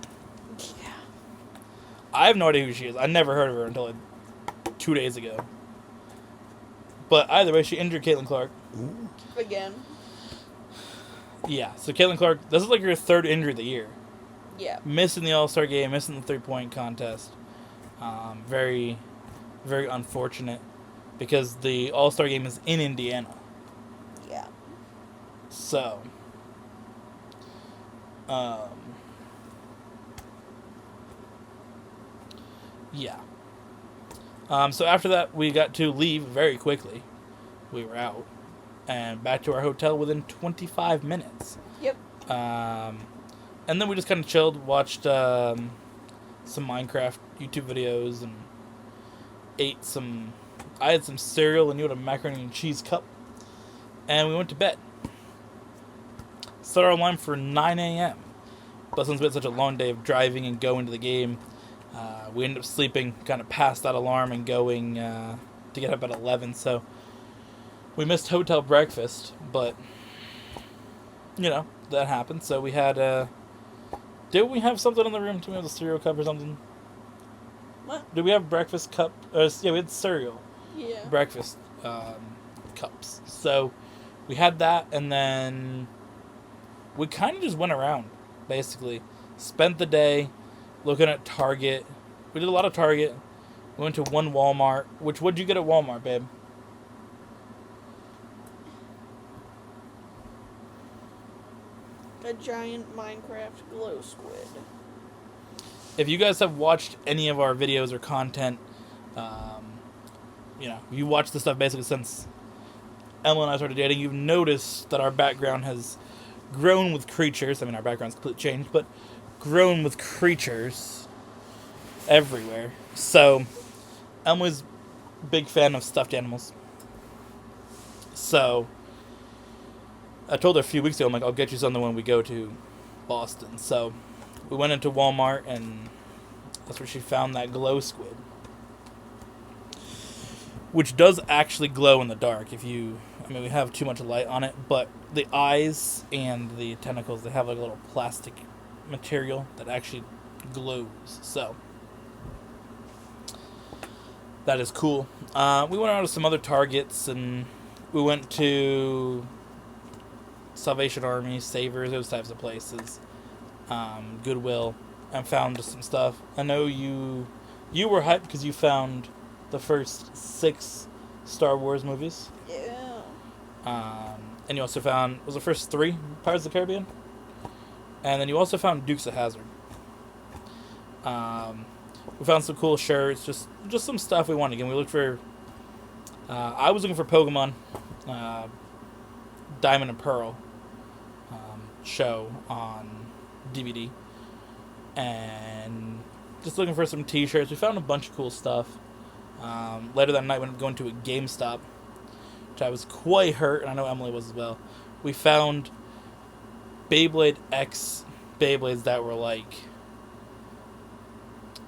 Yeah. I have no idea who she is. I never heard of her until 2 days ago. But either way, she injured Caitlin Clark. Again. Yeah, so Caitlin Clark, this is like her 3rd injury of the year. Yeah. Missing the All-Star game, missing the 3-point contest. Very, very unfortunate because the All-Star game is in Indiana. Yeah. So, yeah. So after that, we got to leave very quickly. We were out and back to our hotel within 25 minutes. Yep. And then we just kind of chilled, watched some Minecraft YouTube videos, and ate some... I had some cereal, and you had a macaroni and cheese cup. And we went to bed. Set our alarm for 9 a.m. But since we had such a long day of driving and going to the game, we ended up sleeping kind of past that alarm and going to get up at 11, so we missed hotel breakfast, but, that happened. So we had, did we have something in the room? Did we have a cereal cup or something? What? Did we have breakfast cup? Yeah, we had cereal. Yeah. Breakfast cups. So we had that, and then we kind of just went around, basically. Spent the day looking at Target. We did a lot of Target. We went to one Walmart. What'd you get at Walmart, babe? A giant Minecraft glow squid. If you guys have watched any of our videos or content, you watch the stuff basically since Emma and I started dating, you've noticed that our background has grown with creatures. I mean, our background's completely changed, but grown with creatures everywhere. So, Emily's a big fan of stuffed animals. So, I told her a few weeks ago, I'm like, I'll get you something when we go to Boston. So, we went into Walmart, and that's where she found that glow squid. Which does actually glow in the dark we have too much light on it, but the eyes and the tentacles, they have like a little plastic material that actually glows. So, that is cool. We went out to some other Targets, and we went to Salvation Army, Savers, those types of places. Goodwill, and found some stuff. I know you were hyped because you found the first 6 Star Wars movies. Yeah. And you also found, was the first 3 Pirates of the Caribbean? And then you also found Dukes of Hazzard. We found some cool shirts, just some stuff we wanted. Again, we looked for, I was looking for Pokemon, Diamond and Pearl show on DVD. And just looking for some t-shirts. We found a bunch of cool stuff. Later that night, we went going to a GameStop, which I was quite hurt, and I know Emily was as well. We found Beyblade X Beyblades that were like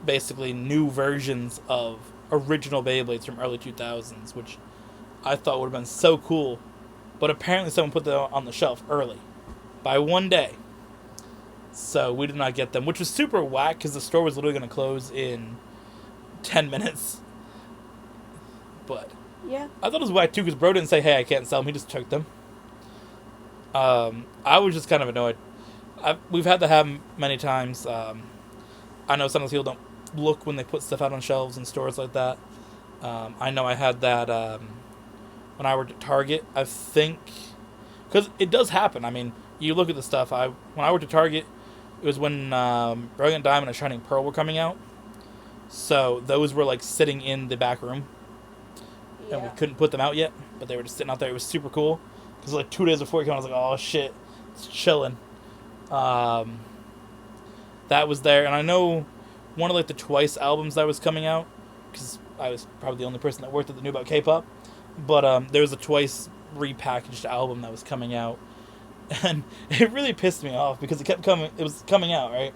basically new versions of original Beyblades from early 2000s, which I thought would have been so cool. But apparently someone put them on the shelf early, by one day. So we did not get them, which was super whack because the store was literally going to close in 10 minutes. But yeah, I thought it was whack too because bro didn't say, hey, I can't sell them. He just took them. I was just kind of annoyed. We've had to have them many times. I know sometimes people don't look when they put stuff out on shelves in stores like that. I know I had that when I worked at Target. I think because it does happen. I mean, you look at the stuff. When I worked at Target, it was when Brilliant Diamond and Shining Pearl were coming out. So those were like sitting in the back room. yeah. And we couldn't put them out yet, but they were just sitting out there. It was super cool. Because like 2 days before it came out, I was like, oh shit, it's chilling. That was there. And I know one of like the Twice albums that was coming out, because I was probably the only person that worked at that knew about K-pop. But there was a Twice repackaged album that was coming out. And it really pissed me off because it was coming out, right?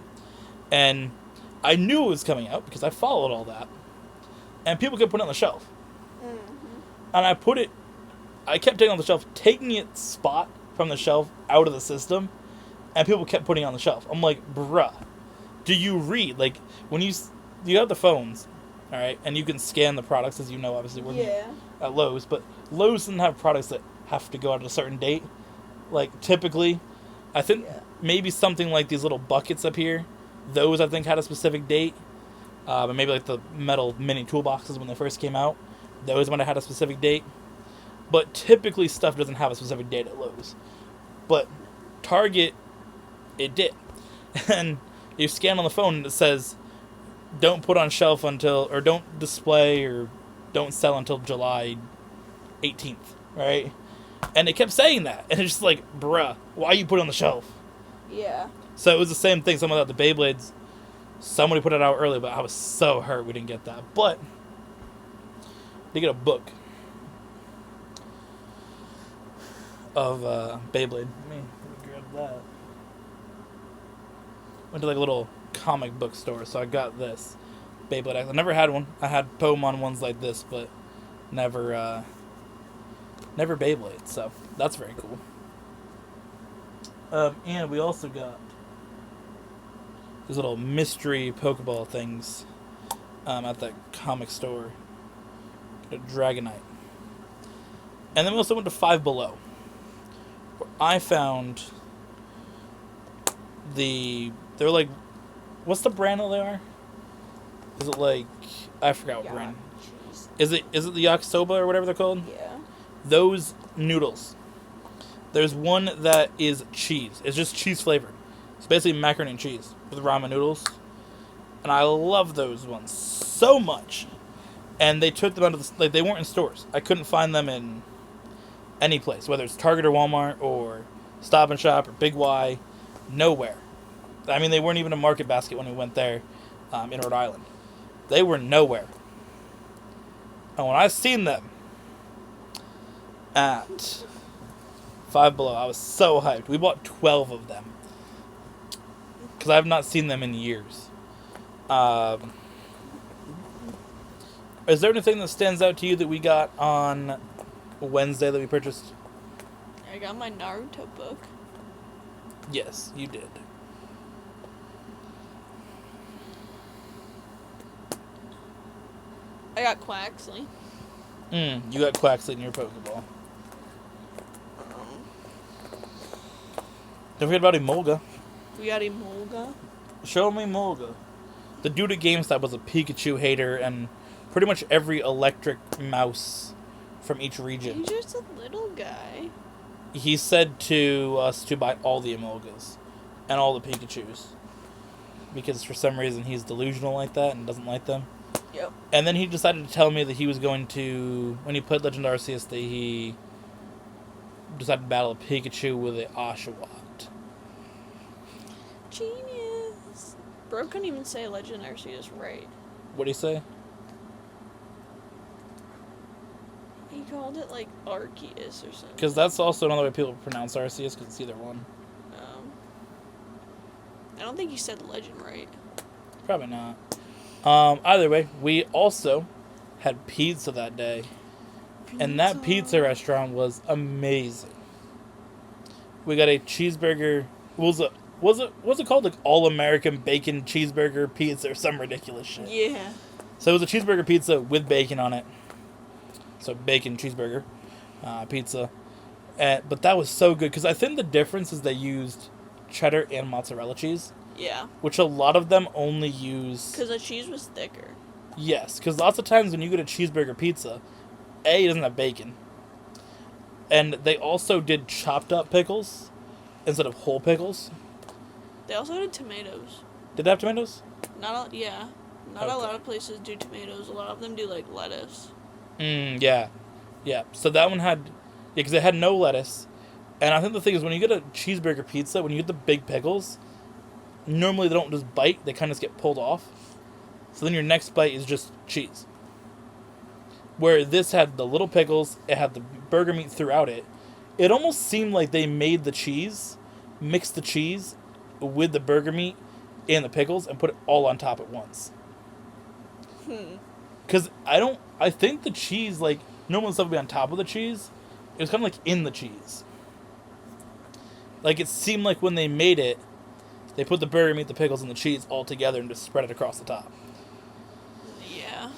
And I knew it was coming out because I followed all that. And people kept putting it on the shelf. Mm-hmm. And I kept taking it on the shelf, taking its spot from the shelf out of the system, and people kept putting it on the shelf. I'm like, bruh, do you read? Like, when you have the phones, all right, and you can scan the products, as you know, obviously, we're at Lowe's, but Lowe's doesn't have products that have to go out at a certain date. Like, typically, I think maybe something like these little buckets up here, those, I think, had a specific date. And maybe, like, the metal mini toolboxes when they first came out, those might have had a specific date. But typically, stuff doesn't have a specific date at Lowe's. But Target, it did. And you scan on the phone, and it says, don't put on shelf until, or don't display, or don't sell until July 18th, right? And it kept saying that. And it's just like, bruh, why you put it on the shelf? Yeah. So it was the same thing. Some of the Beyblades, somebody put it out early, but I was so hurt we didn't get that. But they get a book of Beyblade. Let me grab that. Went to like a little comic book store, so I got this Beyblade. I never had one. I had Pokemon ones like this, but Never Beyblade. So that's very cool. And we also got these little mystery Pokeball things at the comic store. A Dragonite. And then we also went to Five Below, where I found they're like, what's the brand that they are? Is it like, I forgot what brand. Jeez. Is it the Yakisoba or whatever they're called? Yeah. Those noodles. There's one that is cheese. It's just cheese flavored. It's basically macaroni and cheese with ramen noodles. And I love those ones so much. And they took them out of they weren't in stores. I couldn't find them in any place, whether it's Target or Walmart or Stop and Shop or Big Y. Nowhere. I mean, they weren't even a Market Basket when we went there in Rhode Island. They were nowhere. And when I seen them at Five Below, I was so hyped. We bought 12 of them. Because I have not seen them in years. Is there anything that stands out to you that we got on Wednesday that we purchased? I got my Naruto book. Yes, you did. I got Quaxley. You got Quaxley in your Pokeball. Don't forget about Emolga. We got Emolga. Show me Emolga. The dude at GameStop was a Pikachu hater, and pretty much every electric mouse from each region. He's just a little guy. He said to us to buy all the Emolgas and all the Pikachus. Because for some reason he's delusional like that and doesn't like them. Yep. And then he decided to tell me that he was going to, when he played Legend Arceus, that he decided to battle a Pikachu with an Oshawott. Genius. Bro couldn't even say Legend Arceus right. What'd he say? He called it like Arceus or something. Because that's also another way people pronounce Arceus, because it's either one. I don't think he said Legend right. Probably not. Either way, we also had pizza that day. And that pizza restaurant was amazing. We got a cheeseburger. Was it called like all-American bacon cheeseburger pizza or some ridiculous shit? Yeah. So it was a cheeseburger pizza with bacon on it. So bacon cheeseburger pizza. But that was so good because I think the difference is they used cheddar and mozzarella cheese. Yeah. Which a lot of them only use... Because the cheese was thicker. Yes, because lots of times when you get a cheeseburger pizza, A, it doesn't have bacon. And they also did chopped up pickles instead of whole pickles. They also had tomatoes. Did they have tomatoes? Not a lot of places do tomatoes. A lot of them do like lettuce. Yeah. Yeah. So that one had... Yeah, because it had no lettuce. And I think the thing is, when you get a cheeseburger pizza, when you get the big pickles, normally they don't just bite, they kind of just get pulled off. So then your next bite is just cheese. Where this had the little pickles, it had the burger meat throughout it. It almost seemed like they made the cheese, mixed the cheese with the burger meat and the pickles, and put it all on top at once. Because I think the cheese, like, normal stuff would be on top of the cheese. It was kind of like in the cheese. Like, it seemed like when they made it, they put the burger meat, the pickles, and the cheese all together and just spread it across the top. Yeah.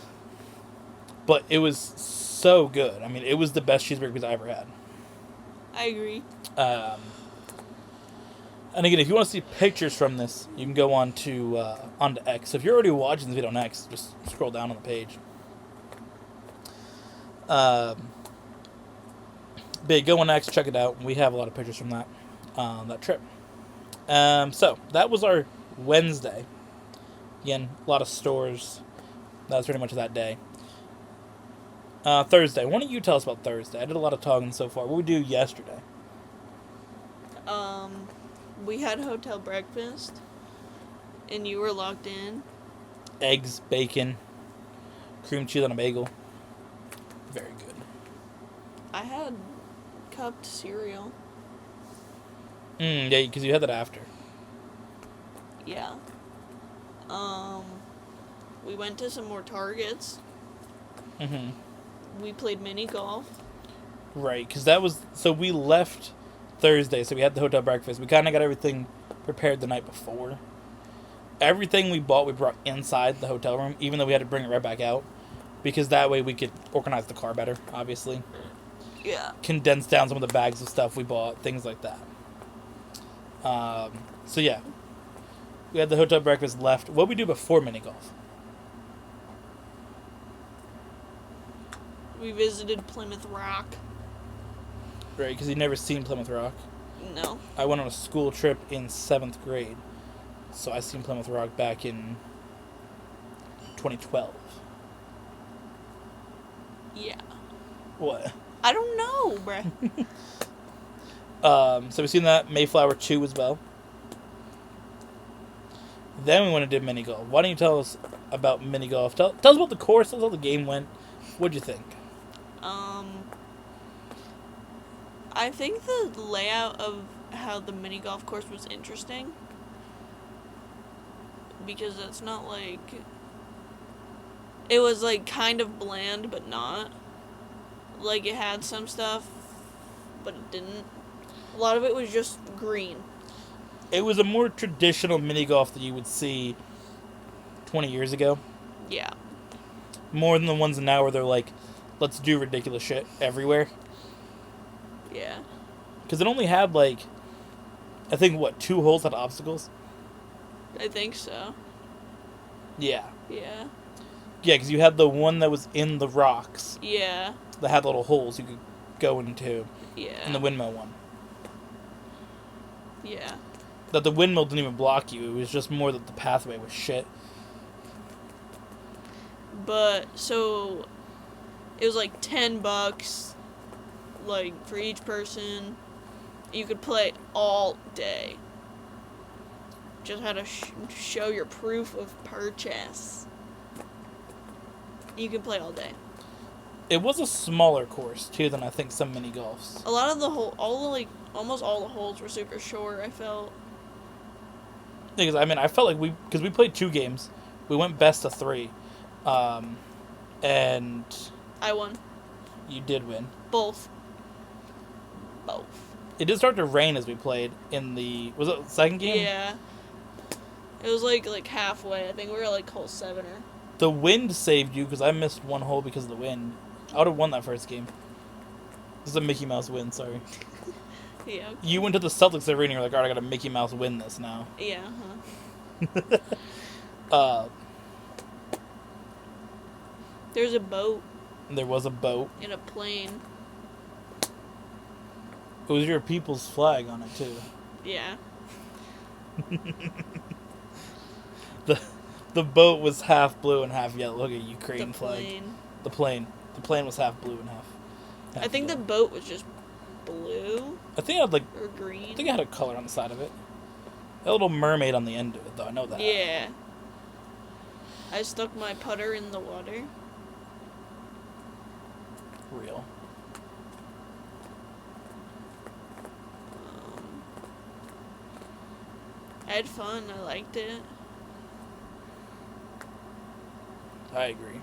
But it was so good. I mean, it was the best cheeseburger pizza I ever had. I agree. And again, if you want to see pictures from this, you can go onto X. So if you're already watching this video on X, just scroll down on the page. But go on X, check it out. We have a lot of pictures from that trip. So that was our Wednesday. Again, a lot of stores. That was pretty much that day. Thursday. Why don't you tell us about Thursday? I did a lot of talking so far. What did we do yesterday? We had hotel breakfast, and you were locked in. Eggs, bacon, cream cheese on a bagel. Very good. I had cupped cereal. Yeah, because you had that after. Yeah. We went to some more Targets. we played mini golf. Right, because that was... So we left Thursday, so we had the hotel breakfast. We kind of got everything prepared the night before. Everything we bought, we brought inside the hotel room, even though we had to bring it right back out. Because that way we could organize the car better, obviously. Yeah. Condense down some of the bags of stuff we bought, things like that. So yeah. We had the hotel breakfast left. What did we do before mini golf? We visited Plymouth Rock. Right, because you'd never seen Plymouth Rock. No. I went on a school trip in 7th grade. So I seen Plymouth Rock back in 2012. Yeah. What? I don't know, bruh. So we seen that Mayflower 2 as well. Then we went and did mini golf. Why don't you tell us about mini golf? Tell us about the course. Tell us how the game went. What'd you think? I think the layout of how the mini golf course was interesting. Because it's not like... It was like kind of bland, but not. Like it had some stuff, but it didn't. A lot of it was just green. It was a more traditional mini golf that you would see 20 years ago. Yeah. More than the ones now where they're like, let's do ridiculous shit everywhere. Yeah. Because it only had like, I think, 2 holes had obstacles? I think so. Yeah. Yeah. Yeah, because you had the one that was in the rocks Yeah. that had little holes you could go into. Yeah. And the windmill one. Yeah. That the windmill didn't even block you. It was just more that the pathway was shit. But, so, it was like $10, like, for each person. You could play all day. Just had to show your proof of purchase. You can play all day. It was a smaller course, too, than I think some mini golfs. A lot of the almost all the holes were super short, I felt. Because, I mean, I felt like because we played 2 games. We went best of 3. And I won. you did win. Both. It did start to rain as we played in the... Was it the second game? Yeah. It was like halfway. I think we were like hole 7er. The wind saved you, because I missed 1 hole because of the wind. I would have won that first game. This is a Mickey Mouse win, sorry. Yeah. Okay. You went to the Celtics arena and you're like, alright, I got a Mickey Mouse win this now. Yeah, There's a boat. There was a boat. And a plane. It was your people's flag on it, too. Yeah. The boat was half blue and half yellow. Look at Ukraine flag. Plane. The plane was half blue and half I think yellow. the boat was just blue I think it had or green. I think it had a color on the side of it. A little mermaid on the end of it, though. I know that. Yeah. I stuck my putter in the water. Real. I had fun. I liked it. I agree.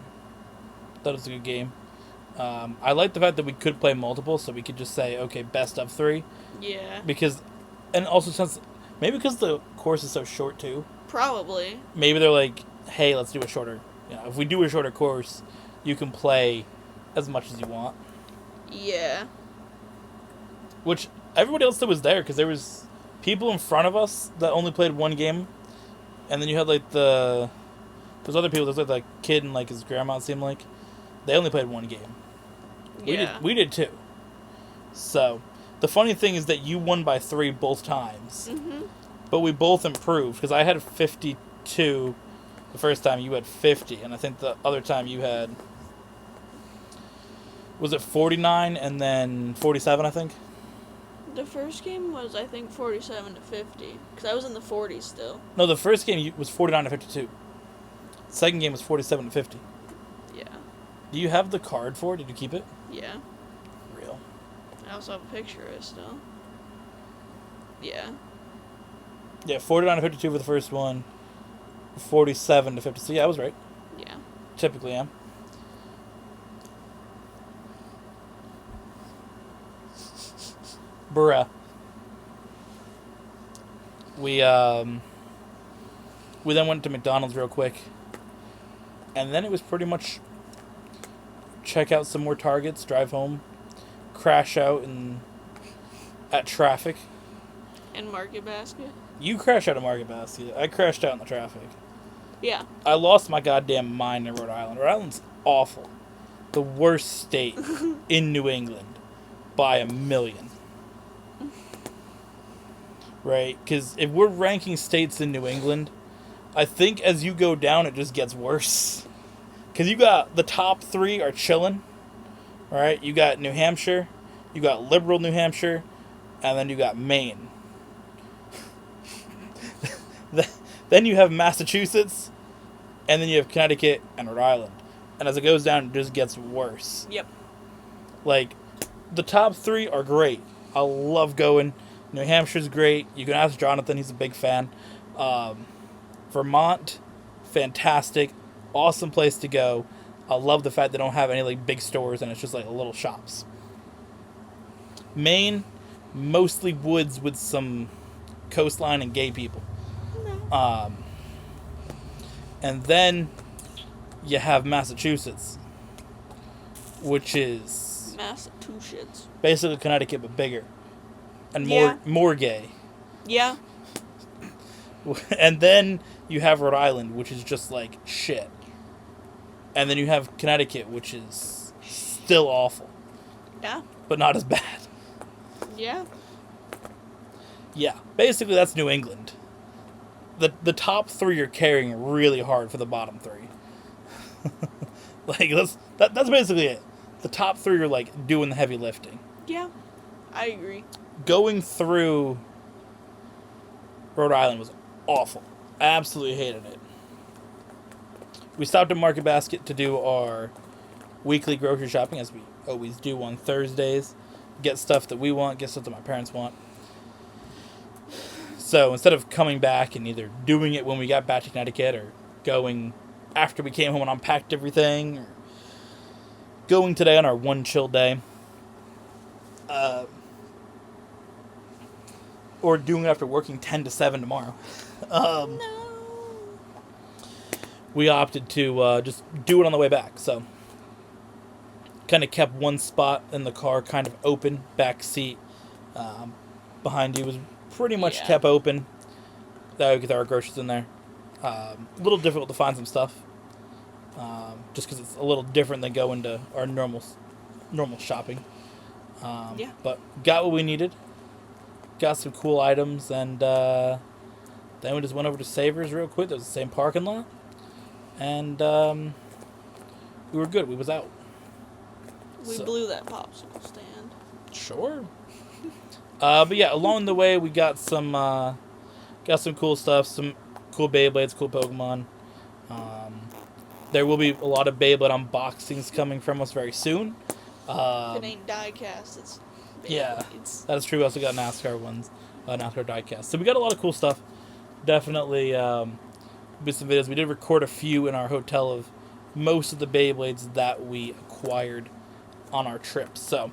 That was a good game. I like the fact that we could play multiple, so we could just say, okay, best of 3. Yeah. Because, and also since, maybe because the course is so short too. Probably. Maybe they're like, hey, let's do a shorter. If we do a shorter course, you can play as much as you want. Yeah. Which everybody else that was there, because there was people in front of us that only played 1 game, and then you had like those other people. There's like the kid and like his grandma. It seemed like they only played 1 game. Yeah. We did 2. So the funny thing is that you won by 3 both times, but we both improved because I had 52 the first time. You had 50, and I think the other time you had, was it 49 and then 47? I think. The first game was, I think, 47 to 50. Because I was in the 40s still. No, the first game was 49 to 52. Second game was 47 to 50. Yeah. Do you have the card for it? Did you keep it? Yeah. Real. I also have a picture of it still. Yeah. Yeah, 49 to 52 for the first one. 47 to 50. So yeah, I was right. Yeah. Typically am. Bruh. We then went to McDonald's real quick. And then it was pretty much check out some more Targets, drive home, crash out at traffic. And Market Basket. You crashed out of Market Basket. I crashed out in the traffic. Yeah. I lost my goddamn mind in Rhode Island. Rhode Island's awful. The worst state in New England by a million. Right? Because if we're ranking states in New England, I think as you go down, it just gets worse. Because you got the top 3 are chilling. Right? You got New Hampshire. You got liberal New Hampshire. And then you got Maine. Then you have Massachusetts, and then you have Connecticut and Rhode Island. And as it goes down, it just gets worse. Yep. Like, the top 3 are great. I love going. New Hampshire's great. You can ask Jonathan, he's a big fan. Vermont, fantastic. Awesome place to go. I love the fact they don't have any like big stores, and it's just like little shops. Maine, mostly woods with some coastline and gay people. And then you have Massachusetts, which is Massachusetts. basically Connecticut but bigger and Yeah. more gay. Yeah. And then you have Rhode Island, which is just like shit. And then you have Connecticut, which is still awful, Yeah. but not as bad. Yeah. Yeah, basically that's New England. The top 3 are carrying really hard for the bottom 3. Like that's basically it. The top 3 are like doing the heavy lifting. Yeah. I agree. Going through Rhode Island was awful. I absolutely hated it. We stopped at Market Basket to do our weekly grocery shopping, as we always do on Thursdays. Get stuff that we want, get stuff that my parents want. So instead of coming back and either doing it when we got back to Connecticut or going after we came home and unpacked everything, or going today on our one chill day, or doing it after working 10 to 7 tomorrow, No. we opted to just do it on the way back. So kind of kept one spot in the car kind of open, back seat behind you was pretty much kept open. That we could throw our groceries in there. A little difficult to find some stuff, just because it's a little different than going to our normal shopping. But got what we needed. Got some cool items, and then we just went over to Savers real quick. That was the same parking lot, and we were good. We was out. We blew that popsicle stand. Sure. But yeah, along the way we got some cool stuff, some cool Beyblades, cool Pokemon. There will be a lot of Beyblade unboxings coming from us very soon. If it ain't diecast, it's Beyblades. Yeah, that is true. We also got NASCAR ones, NASCAR diecast. So we got a lot of cool stuff. Definitely be some videos. We did record a few in our hotel of most of the Beyblades that we acquired on our trip. So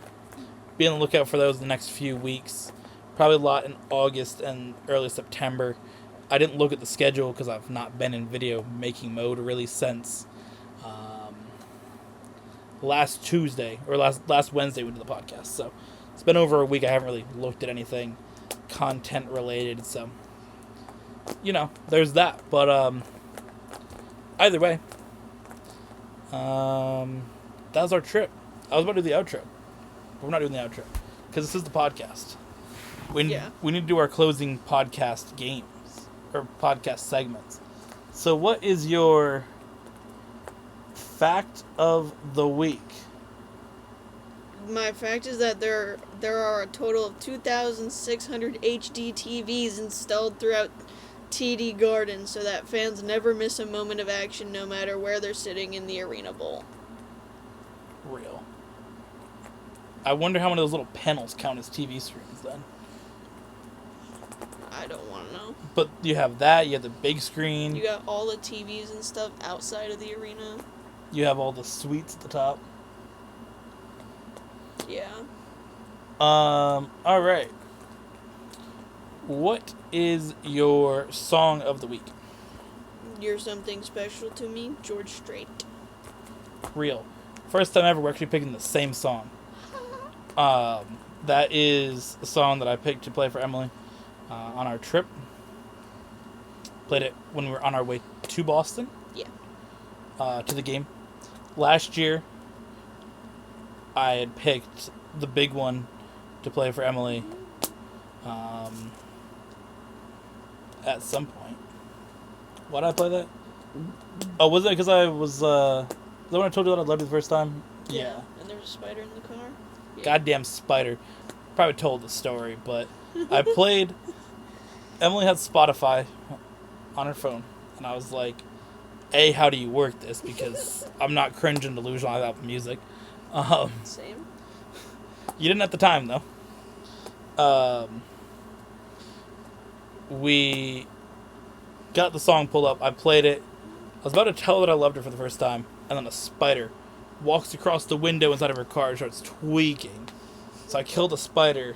be on the lookout for those in the next few weeks. Probably a lot in August and early September. I didn't look at the schedule because I've not been in video making mode really since last Tuesday or last Wednesday we did the podcast. So it's been over a week. I haven't really looked at anything content related. So there's that. But either way, that was our trip. I was about to do the outro. But we're not doing the outro because this is the podcast. We need to do our closing podcast games or podcast segments. So what is your fact of the week? My fact is that there are a total of 2,600 HD TVs installed throughout TD Garden so that fans never miss a moment of action no matter where they're sitting in the Arena Bowl. Real. I wonder how many of those little panels count as TV screens then. I don't want to know. But you have that, you have the big screen. You got all the TVs and stuff outside of the arena. You have all the suites at the top. Yeah. All right. What is your song of the week? You're something special to me, George Strait. Real. First time ever we're actually picking the same song. That is the song that I picked to play for Emily on our trip. Played it when we were on our way to Boston. Yeah. To the game. Last year, I had picked the big one to play for Emily. At some point. Why did I play that? Oh, was it because I was, is that when I told you that I loved it the first time? Yeah. And there was a spider in the car. Yeah. Goddamn spider. Probably told the story, but I played. Emily had Spotify on her phone, and I was like, A, how do you work this? Because I'm not cringe and delusional about music. Same. You didn't at the time, though. We got the song pulled up. I played it. I was about to tell her that I loved her for the first time, and then a spider walks across the window inside of her car and starts tweaking. So I killed a spider,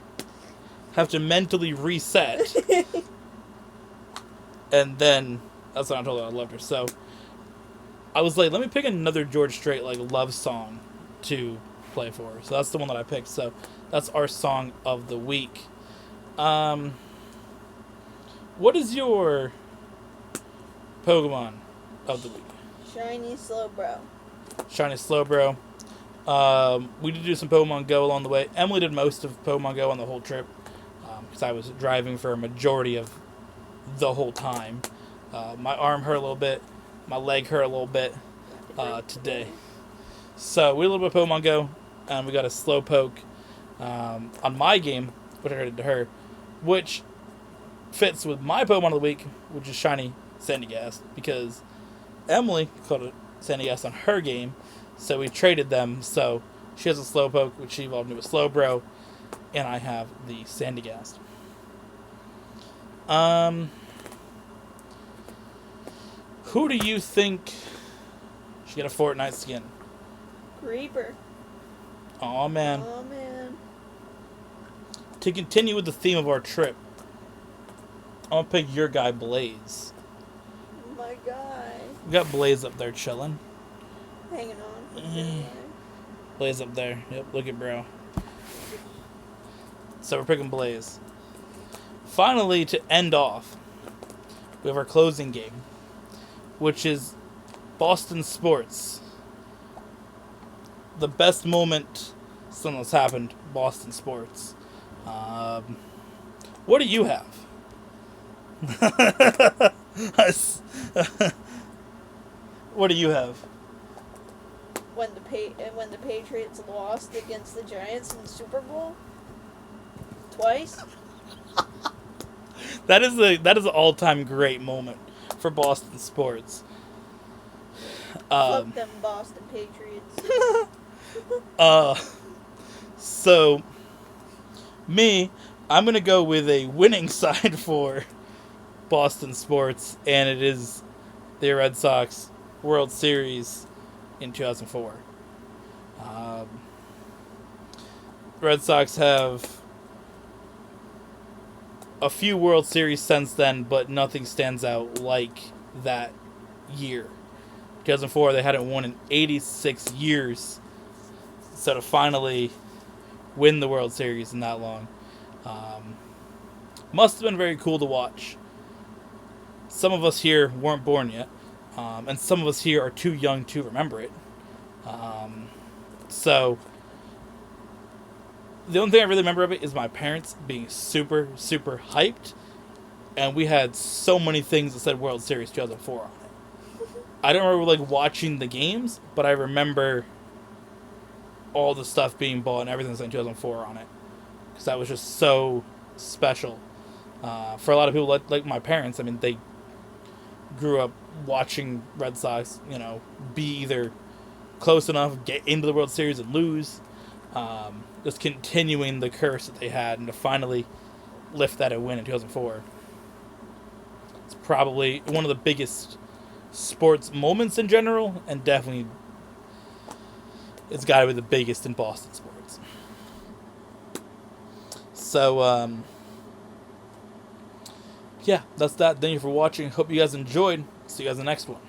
have to mentally reset, and then that's when I told her I loved her. So I was like, let me pick another George Strait like love song to play for her. So that's the one that I picked. So that's our song of the week. What is your Pokemon of the week? Shiny Slowbro. Shiny Slowbro. We did do some Pokemon Go along the way. Emily did most of Pokemon Go on the whole trip because I was driving for a majority of the whole time. My arm hurt a little bit. My leg hurt a little bit today. So we did a little bit of Pokemon Go, and we got a Slowpoke on my game, which I traded to her, which fits with my Pokemon of the week, which is Shiny Sandygast, because Emily caught a Sandygast on her game, so we traded them. So she has a Slowpoke, which she evolved into a Slowbro, and I have the Sandygast. Who do you think should get a Fortnite skin? Creeper. Aw, man. Oh, man. To continue with the theme of our trip, I'm going to pick your guy, Blaze. My guy. We got Blaze up there chilling. Hanging on. Blaze up there. Yep, look at bro. So we're picking Blaze. Finally, to end off, we have our closing game, which is Boston Sports. The best moment something that's happened, Boston Sports. What do you have? What do you have? When the Patriots lost against the Giants in the Super Bowl twice. That is an all-time great moment for Boston sports. Fuck them Boston Patriots. So me, I'm gonna go with a winning side for Boston sports, and it is the Red Sox World Series in 2004. Red Sox have a few World Series since then, but nothing stands out like that year. 2004, they hadn't won in 86 years. So to finally win the World Series in that long must have been very cool to watch. Some of us here weren't born yet, and some of us here are too young to remember it. So the only thing I really remember of it is my parents being super, super hyped, and we had so many things that said World Series 2004 on it. I don't remember like watching the games, but I remember all the stuff being bought and everything that said 2004 on it, because that was just so special for a lot of people like my parents. I mean, they grew up watching Red Sox, be either close enough, get into the World Series and lose. Just continuing the curse that they had, and to finally lift that and win in 2004. It's probably one of the biggest sports moments in general, and definitely it's got to be the biggest in Boston sports. So, yeah, that's that. Thank you for watching. Hope you guys enjoyed. See you guys in the next one.